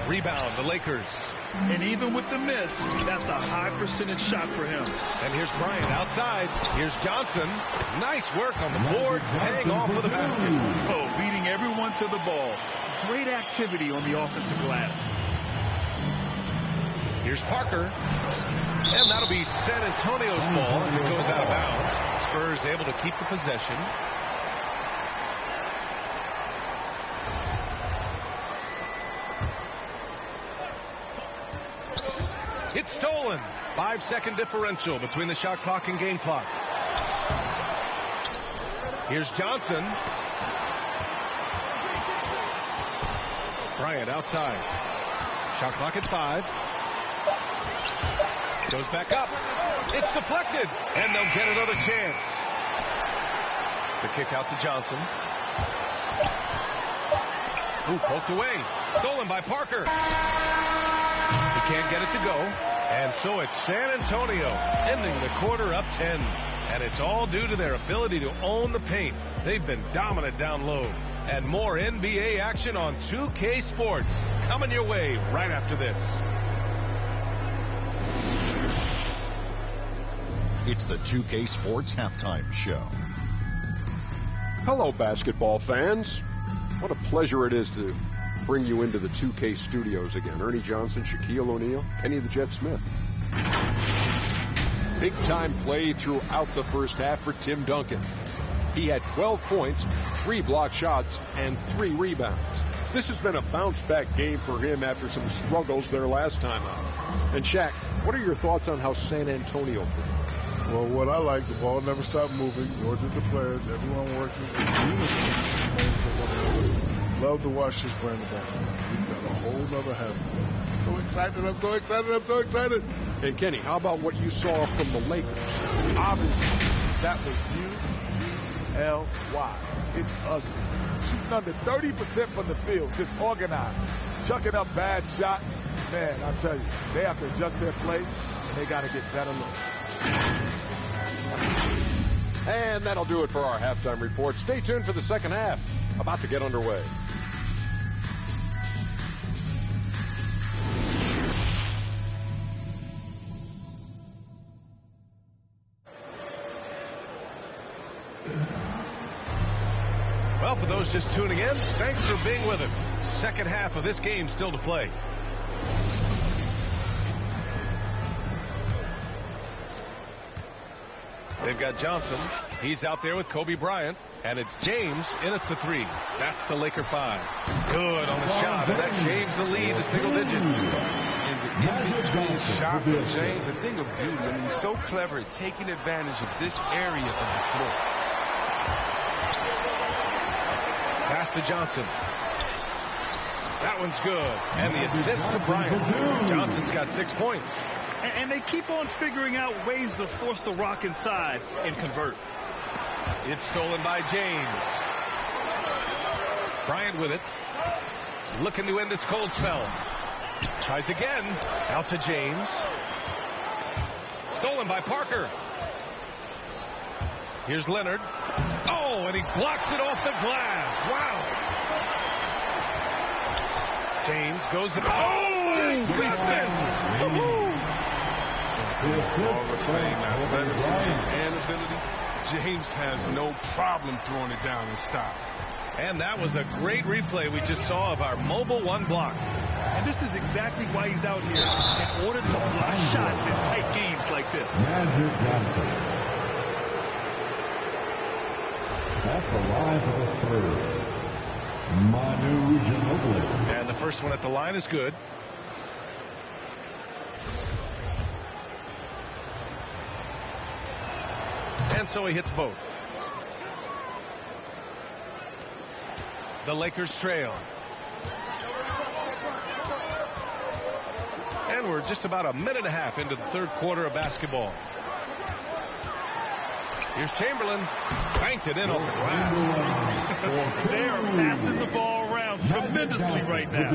Rebound, the Lakers. And even with the miss, that's a high percentage shot for him. And here's Bryant outside. Here's Johnson. Nice work on the boards, paying off for the basket. Oh, beating everyone to the ball. Great activity on the offensive glass. Here's Parker. And that'll be San Antonio's ball as it goes out of bounds. Spurs able to keep the possession. It's stolen. 5-second differential between the shot clock and game clock. Here's Johnson. Bryant outside. Shot clock at 5. Goes back up. It's deflected. And they'll get another chance. The kick out to Johnson. Ooh, poked away. Stolen by Parker. He can't get it to go. And so it's San Antonio ending the quarter up 10. And it's all due to their ability to own the paint. They've been dominant down low. And more NBA action on 2K Sports coming your way right after this. It's the 2K Sports Halftime Show. Hello, basketball fans. What a pleasure it is to bring you into the 2K studios again. Ernie Johnson, Shaquille O'Neal, Kenny the Jet Smith. Big-time play throughout the first half for Tim Duncan. He had 12 points, 3 blocked shots, and 3 rebounds. This has been a bounce-back game for him after some struggles there last time out. And Shaq, what are your thoughts on how San Antonio played? Well, what I like, the ball never stopped moving, nor did the players. Everyone working in unison. Love to watch this brand of basketball. We've got a whole nother half. I'm so excited. And Kenny, how about what you saw from the Lakers? Obviously, that was U-L-Y. It's ugly. Shooting under 30% from the field, just organized. Chucking up bad shots. Man, I tell you, they have to adjust their play, and they got to get better looks. And that'll do it for our halftime report. Stay tuned for the second half. About to get underway. Well, for those just tuning in, thanks for being with us. Second half of this game still to play. They've got Johnson. He's out there with Kobe Bryant. And it's James in at the 3. That's the Laker 5. Good on the shot. And that changed the lead to single digits. In between shot from James, a thing of beauty. I mean, he's so clever at taking advantage of this area of the floor. Pass to Johnson. That one's good. And the assist to Bryant. Johnson's got 6 points. And they keep on figuring out ways to force the rock inside and convert. It's stolen by James. Bryant with it. Looking to end this cold spell. Tries again. Out to James. Stolen by Parker. Here's Leonard. Oh, and he blocks it off the glass. Wow. James goes to... Oh, goodness. All the same athleticism and ability, James has no problem throwing it down in style. And that was a great replay we just saw of our mobile one block. And this is exactly why he's out here, in order to block shots in tight games like this. Magic Johnson. At the line for the Spurs, Manu Ginobili. And the first one at the line is good. And so he hits both. The Lakers trail. And we're just about a minute and a half into the third quarter of basketball. Here's Chamberlain. Banked it in off the glass. They are passing the ball around tremendously right now.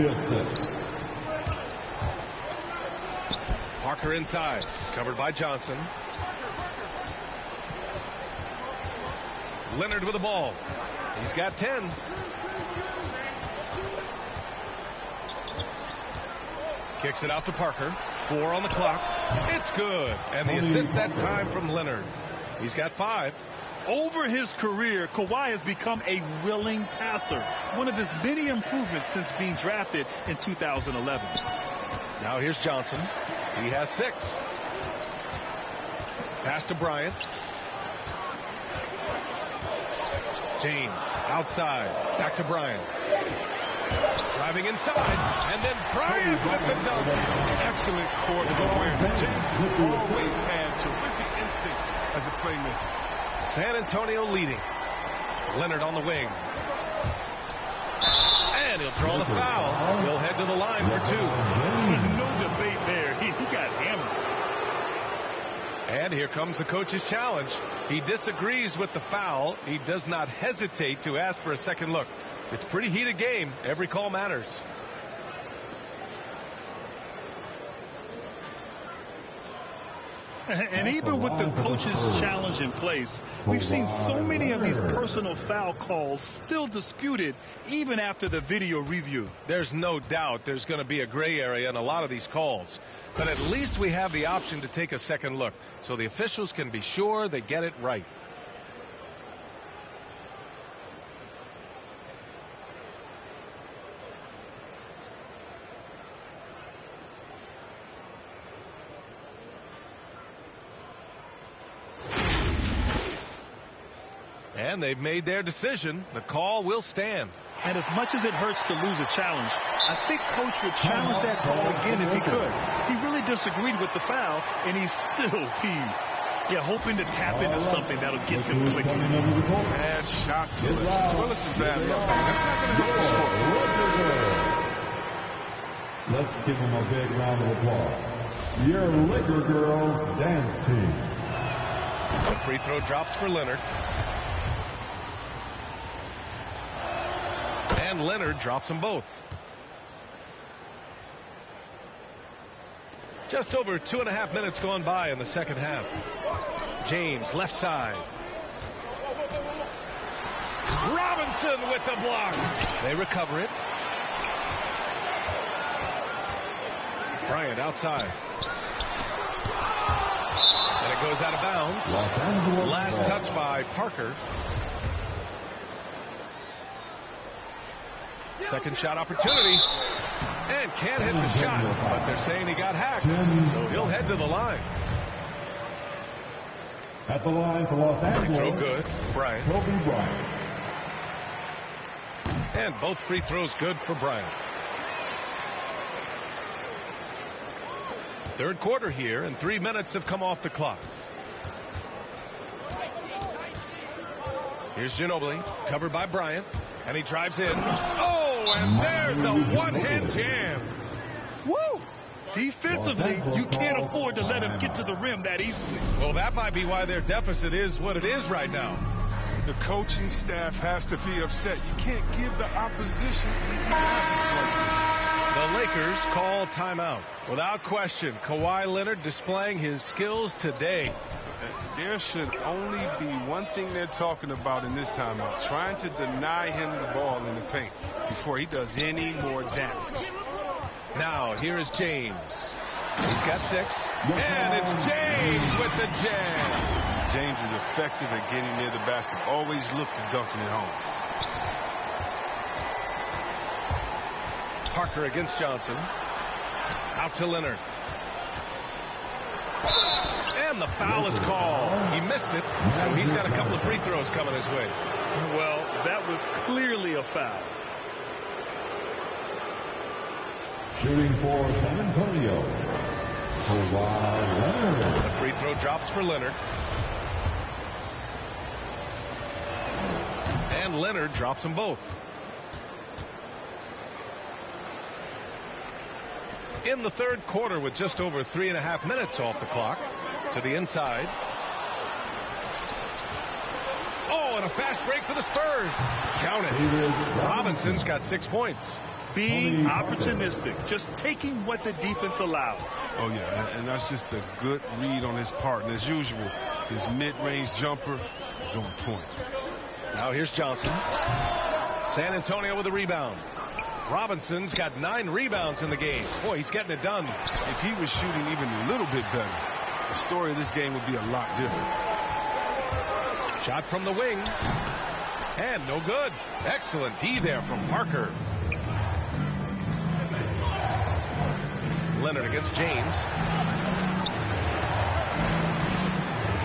Parker inside. Covered by Johnson. Leonard with the ball. He's got 10. Kicks it out to Parker. 4 on the clock. It's good. And the assist that time from Leonard. He's got 5. Over his career, Kawhi has become a willing passer. One of his many improvements since being drafted in 2011. Now here's Johnson. He has 6. Pass to Bryant. James outside. Back to Bryant. Driving inside. And then Bryant with the dunk. Excellent court awareness. James has always had terrific instincts as a playmaker. San Antonio leading. Leonard on the wing. And he'll draw the foul. He'll head to the line for 2. There's no debate there. He got hammered. And here comes the coach's challenge. He disagrees with the foul. He does not hesitate to ask for a second look. It's a pretty heated game. Every call matters. And even with the coach's challenge in place, we've seen so many of these personal foul calls still disputed even after the video review. There's no doubt there's going to be a gray area in a lot of these calls. But at least we have the option to take a second look so the officials can be sure they get it right. And they've made their decision. The call will stand. And as much as it hurts to lose a challenge, I think Coach would challenge that call again if he could. He really disagreed with the foul, and he's still peeved. Yeah, hoping to tap into something that'll get him clicking. Bad shot selection. As well as some bad luck. That's not going to help the score. Let's give them a big round of applause. Your Laker Girls Dance Team. The free throw drops for Leonard. And Leonard drops them both. Just over 2.5 minutes gone by in the second half. James left side. Robinson with the block. They recover it. Bryant outside. And it goes out of bounds. Last touch by Parker. Second shot opportunity. And can't hit the shot. But they're saying he got hacked. So he'll head to the line. At the line for Los Angeles. Free throw good. Bryant. Kobe Bryant. And both free throws good for Bryant. Third quarter here, and 3 minutes have come off the clock. Here's Ginobili, covered by Bryant, and he drives in. Oh, and there's a one-hand jam. Woo! Defensively, you can't afford to let him get to the rim that easily. Well, that might be why their deficit is what it is right now. The coaching staff has to be upset. You can't give the opposition easy passes. The Lakers call timeout. Without question, Kawhi Leonard displaying his skills today. There should only be one thing they're talking about in this timeout, trying to deny him the ball in the paint before he does any more damage. Now, here is James. He's got 6. And it's James with the jam. James is effective at getting near the basket. Always look to dunking it home. Parker against Johnson. Out to Leonard. And the foul is called. He missed it, so he's got a couple of free throws coming his way. Well, that was clearly a foul. Shooting for San Antonio, Kawhi Leonard. The free throw drops for Leonard. And Leonard drops them both. In the third quarter with just over 3.5 minutes off the clock. To the inside. Oh, and a fast break for the Spurs. Count it. Robinson's got 6 points. Being opportunistic, just taking what the defense allows. Oh, yeah, and that's just a good read on his part. And as usual, his mid-range jumper is on point. Now here's Johnson. San Antonio with a rebound. Robinson's got 9 rebounds in the game. Boy, he's getting it done. If he was shooting even a little bit better, the story of this game would be a lot different. Shot from the wing. And no good. Excellent D there from Parker. Leonard against James.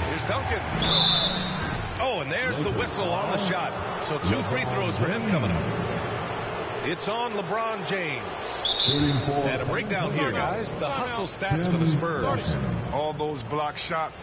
Here's Duncan. Oh, and there's the whistle on the shot. So 2 free throws for him coming up. It's on LeBron James. And a breakdown here, guys. The hustle stats for the Spurs. All those block shots.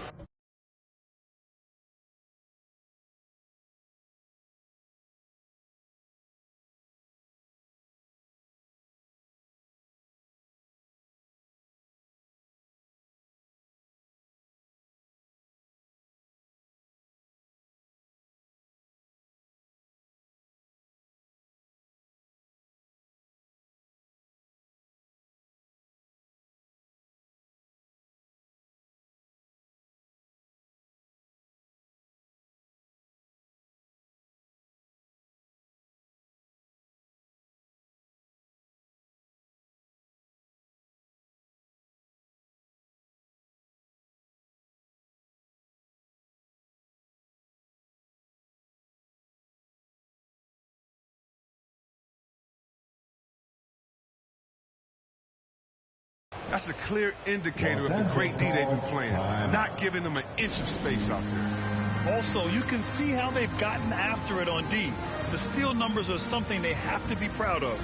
That's a clear indicator of the great D they've been playing, not giving them an inch of space out there. Also, you can see how they've gotten after it on D. The steal numbers are something they have to be proud of.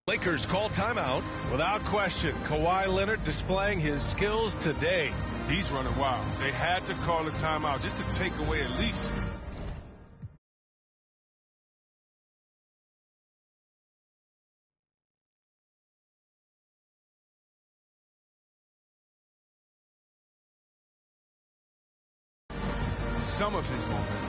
Lakers call timeout. Without question, Kawhi Leonard displaying his skills today. He's running wild. They had to call a timeout just to take away at least. Some of his momentum.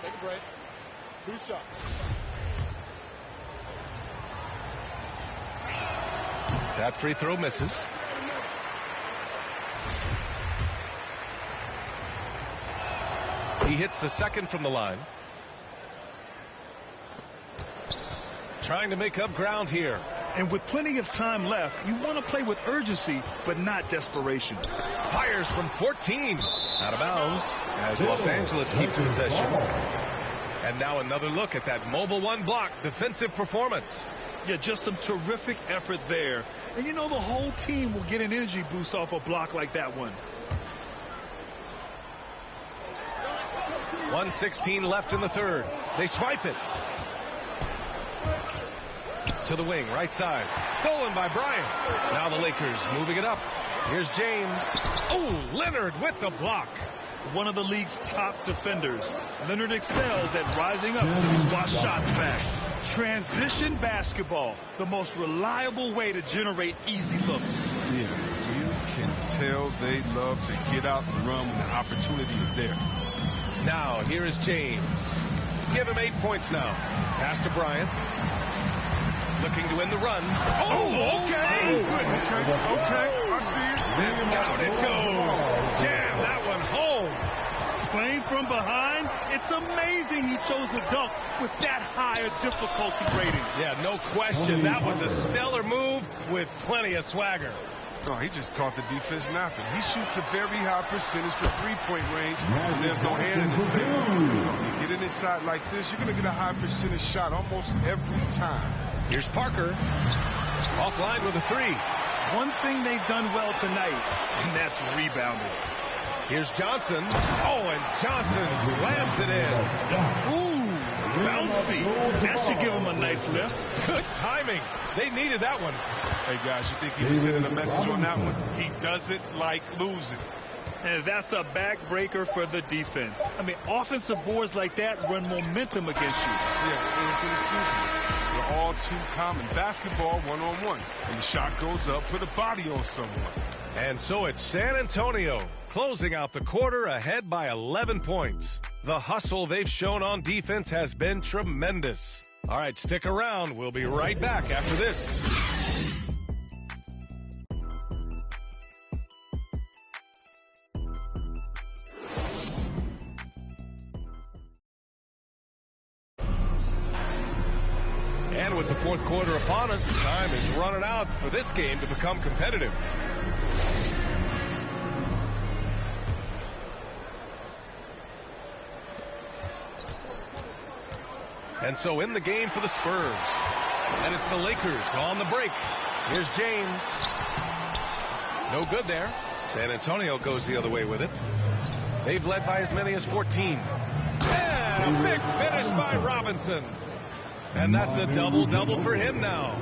Take a break. 2 shots. That free throw misses. He hits the second from the line. Trying to make up ground here. And with plenty of time left, you want to play with urgency, but not desperation. Fires from 14. Out of bounds as Los Angeles keeps possession. And now another look at that mobile 1 block defensive performance. Yeah, just some terrific effort there. And you know the whole team will get an energy boost off a block like that one. 1:16 left in the third. They swipe it. To the wing, right side. Stolen by Bryant. Now the Lakers moving it up. Here's James. Oh, Leonard with the block. One of the league's top defenders. Leonard excels at rising up to squash shots back. Transition basketball, the most reliable way to generate easy looks. Yeah, you can tell they love to get out and run when the opportunity is there. Now, here is James. Give him 8 points now. Pass to Bryant. Looking to end the run. Oh, okay. Okay. I see it. Then down it goes. Jam that one home. Playing from behind, it's amazing he chose to dunk with that higher difficulty rating. Yeah, no question. That was a stellar move with plenty of swagger. Oh, he just caught the defense napping. He shoots a very high percentage for three-point range, and there's no hand in his face. You get it inside like this, you're going to get a high percentage shot almost every time. Here's Parker. Offline with a three. One thing they've done well tonight, and that's rebounding. Here's Johnson. Oh, and Johnson slams it in. Ooh, bouncy. That should give him a nice lift. Good timing. They needed that one. Hey, guys, you think he was sending a message on that one? He doesn't like losing. And that's a backbreaker for the defense. I mean, offensive boards like that run momentum against you. Yeah, it's inexcusable. They're all too common. Basketball one-on-one. And the shot goes up, put a body on someone. And so it's San Antonio closing out the quarter ahead by 11 points. The hustle they've shown on defense has been tremendous. All right, stick around. We'll be right back after this. And with the fourth quarter upon us, time is running out for this game to become competitive. And so in the game for the Spurs. And it's the Lakers on the break. Here's James. No good there. San Antonio goes the other way with it. They've led by as many as 14. And a big finish by Robinson. And that's a double-double for him now.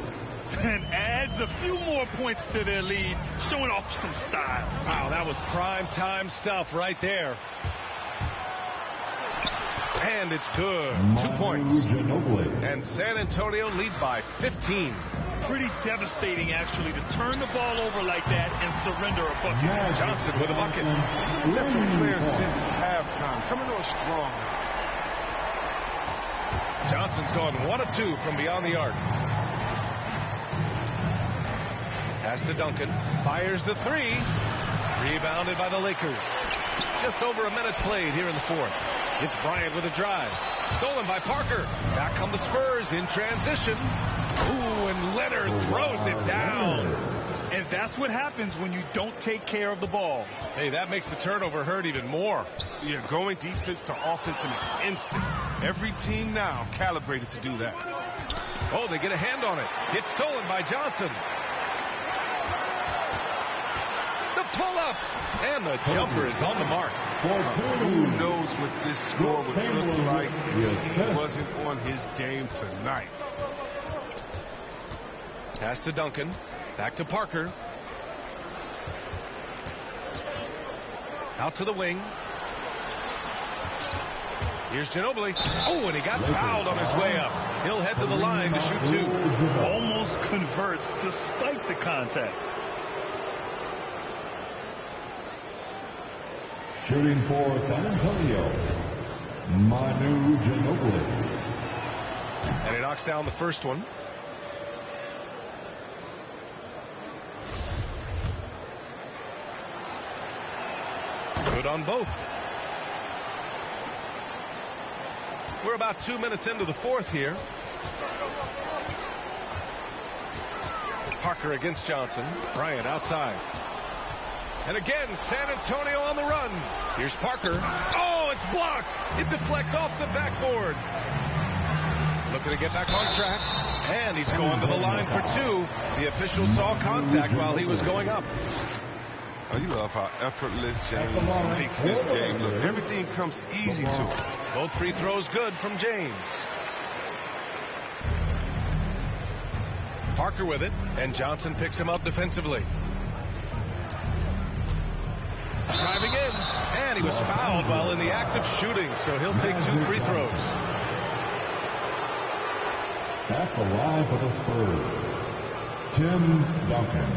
And adds a few more points to their lead, showing off some style. Wow, that was prime-time stuff right there. And it's good. 2 points. And San Antonio leads by 15. Pretty devastating, actually, to turn the ball over like that and surrender a bucket. Johnson with a bucket. Different players since halftime. Coming on strong. Johnson's gone 1 of 2 from beyond the arc. Pass to Duncan. Fires the three. Rebounded by the Lakers. Just over a minute played here in the fourth. It's Bryant with a drive. Stolen by Parker. Back come the Spurs in transition. Ooh, and Leonard throws it down. And that's what happens when you don't take care of the ball. Hey, that makes the turnover hurt even more. Yeah, going defense to offense in an instant. Every team now calibrated to do that. Oh, they get a hand on it. It's stolen by Johnson. The pull-up. And the jumper is on the mark. Who knows what this score would look like if he wasn't on his game tonight. Pass to Duncan. Back to Parker. Out to the wing. Here's Ginobili. Oh, and he got fouled on his way up. He'll head to the line to shoot two. Almost converts despite the contact. Shooting for San Antonio, Manu Ginobili. And he knocks down the first one. Good on both. We're about 2 minutes into the fourth here. Parker against Johnson. Bryant outside. And again, San Antonio on the run. Here's Parker. Oh, it's blocked. It deflects off the backboard. Looking to get back on track. And he's going to the line for two. The official saw contact while he was going up. Oh, you love how effortless James makes this game look. Everything comes easy to him. Both free throws good from James. Parker with it, and Johnson picks him up defensively. Driving in, and he was fouled while in the act of shooting, so he'll take 2 free throws. At the line for the Spurs, Tim Duncan.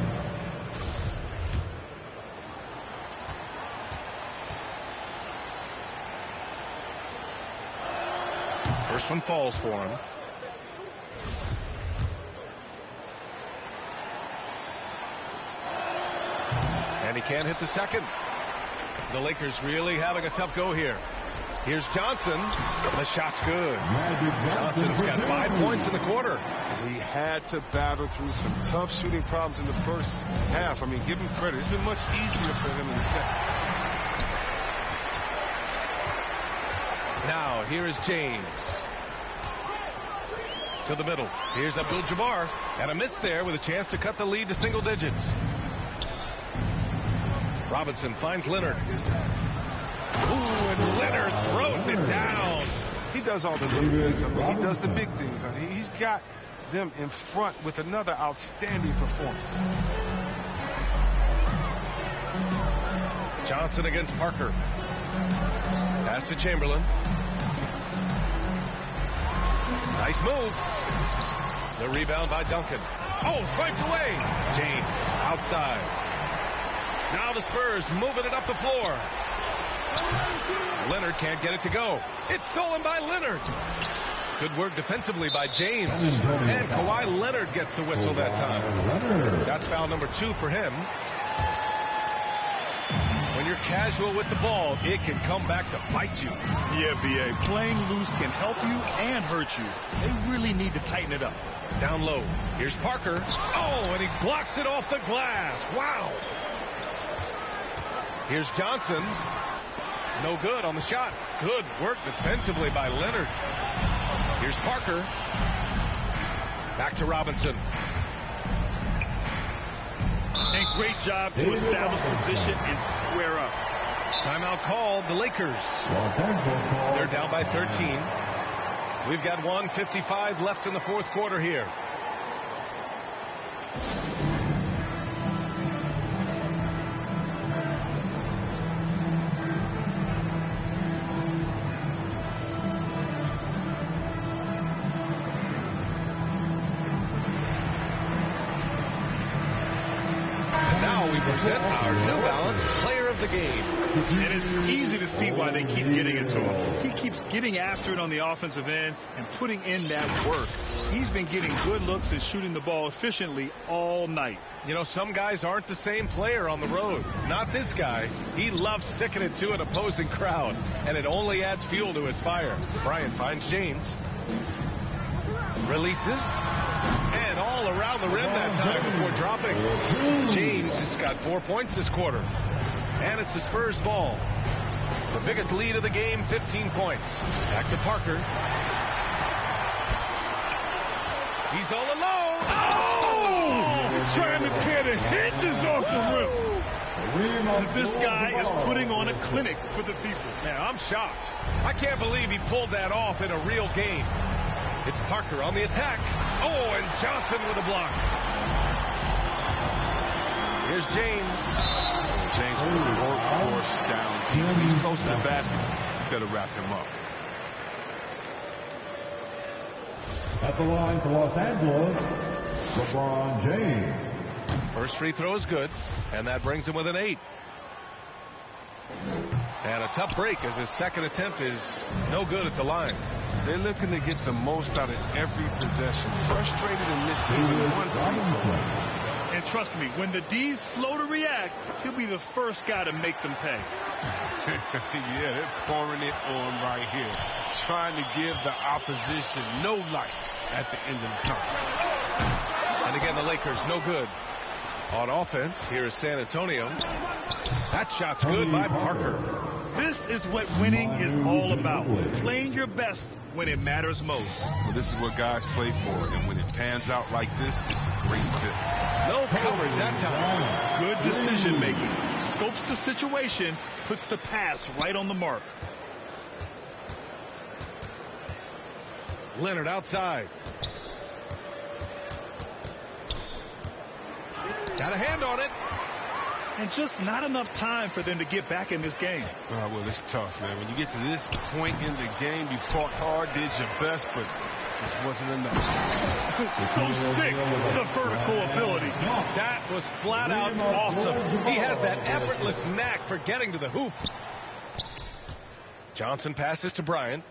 First one falls for him. And he can't hit the second. The Lakers really having a tough go here. Here's Johnson. The shot's good. Johnson's got 5 points in the quarter. He had to battle through some tough shooting problems in the first half. I mean, give him credit. It's been much easier for him in the second. Now, here is James. To the middle. Here's Abdul-Jabbar. And a miss there with a chance to cut the lead to single digits. Robinson finds Leonard. Ooh, and Leonard throws it down. He does all the little things. I mean, he does the big things. I mean, he's got them in front with another outstanding performance. Johnson against Parker. Pass to Chamberlain. Nice move. The rebound by Duncan. Oh, swiped away. James outside. Now the Spurs moving it up the floor. Leonard can't get it to go. It's stolen by Leonard. Good work defensively by James. And Kawhi Leonard gets the whistle that time. That's foul number 2 for him. When you're casual with the ball, it can come back to bite you. Yeah, B.A. Playing loose can help you and hurt you. They really need to tighten it up. Down low. Here's Parker. Oh, and he blocks it off the glass. Wow. Here's Johnson. No good on the shot. Good work defensively by Leonard. Here's Parker. Back to Robinson. And great job to establish position and square up. Timeout called. The Lakers. They're down by 13. We've got 1:55 left in the fourth quarter here. Present our New Balance Player of the Game. And it's easy to see why they keep getting it to him. He keeps getting after it on the offensive end and putting in that work. He's been getting good looks and shooting the ball efficiently all night. You know, some guys aren't the same player on the road. Not this guy. He loves sticking it to an opposing crowd, and it only adds fuel to his fire. Bryant finds James. Releases. And all around the rim that time before dropping. James has got 4 points this quarter. And it's the Spurs ball. The biggest lead of the game, 15 points. Back to Parker. He's all alone. Oh! Trying to tear the hinges off the rim. This guy is putting on a clinic for the people. Man, I'm shocked. I can't believe he pulled that off in a real game. It's Parker on the attack. Oh, and Johnson with a block. Here's James. James is a workhorse down team. He's close to the basket. You better wrap him up. At the line for Los Angeles, LeBron James. First free throw is good, and that brings him with an 8. And a tough break as his second attempt is no good at the line. They're looking to get the most out of every possession. Frustrated and missing even one free throw. And trust me, when the D's slow to react, he'll be the first guy to make them pay. Yeah, they're pouring it on right here. Trying to give the opposition no light at the end of the time. And again, the Lakers, no good. On offense, here is San Antonio. That shot's good by Parker. This is what winning is all about. Playing your best when it matters most. Well, this is what guys play for, and when it pans out like this, it's a great fit. No coverage that time. Good decision making. Scopes the situation, puts the pass right on the mark. Leonard outside. Got a hand on it. And just not enough time for them to get back in this game. Well, it's tough, man. When you get to this point in the game, you fought hard, did your best, but Just wasn't enough. So sick, the vertical ability. That was flat out awesome. He has that effortless knack for getting to the hoop. Johnson passes to Bryant.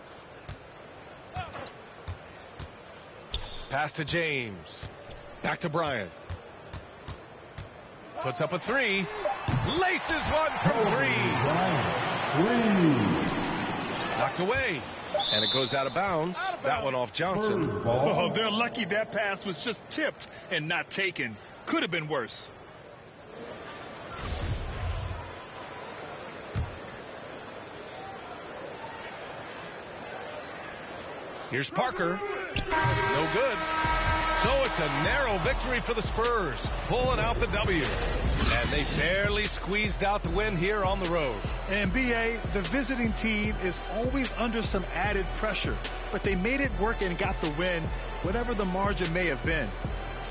Pass to James. Back to Bryant. Puts up a three. Laces one from three. Knocked away. And it goes out of bounds. That one off Johnson. Oh, they're lucky that pass was just tipped and not taken. Could have been worse. Here's Parker. No good. So it's a narrow victory for the Spurs, pulling out the W. And they barely squeezed out the win here on the road. And BA, the visiting team is always under some added pressure, but they made it work and got the win, whatever the margin may have been.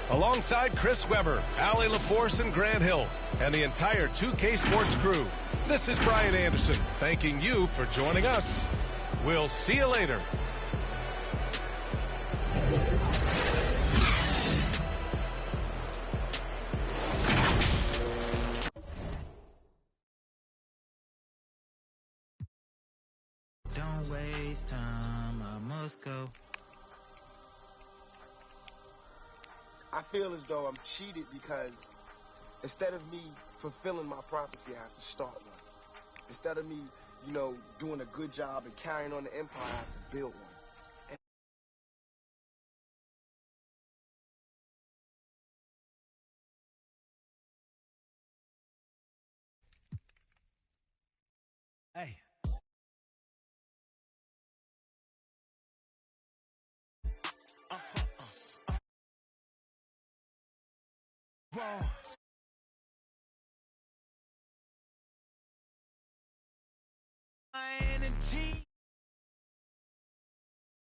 Alongside Chris Webber, Allie LaForce, and Grant Hill, and the entire 2K Sports crew, this is Brian Anderson, thanking you for joining us. We'll see you later. Don't waste time, I must go. I feel as though I'm cheated because instead of me fulfilling my prophecy, I have to start one. Instead of me, doing a good job and carrying on the empire, I have to build one. Hey. Whoa.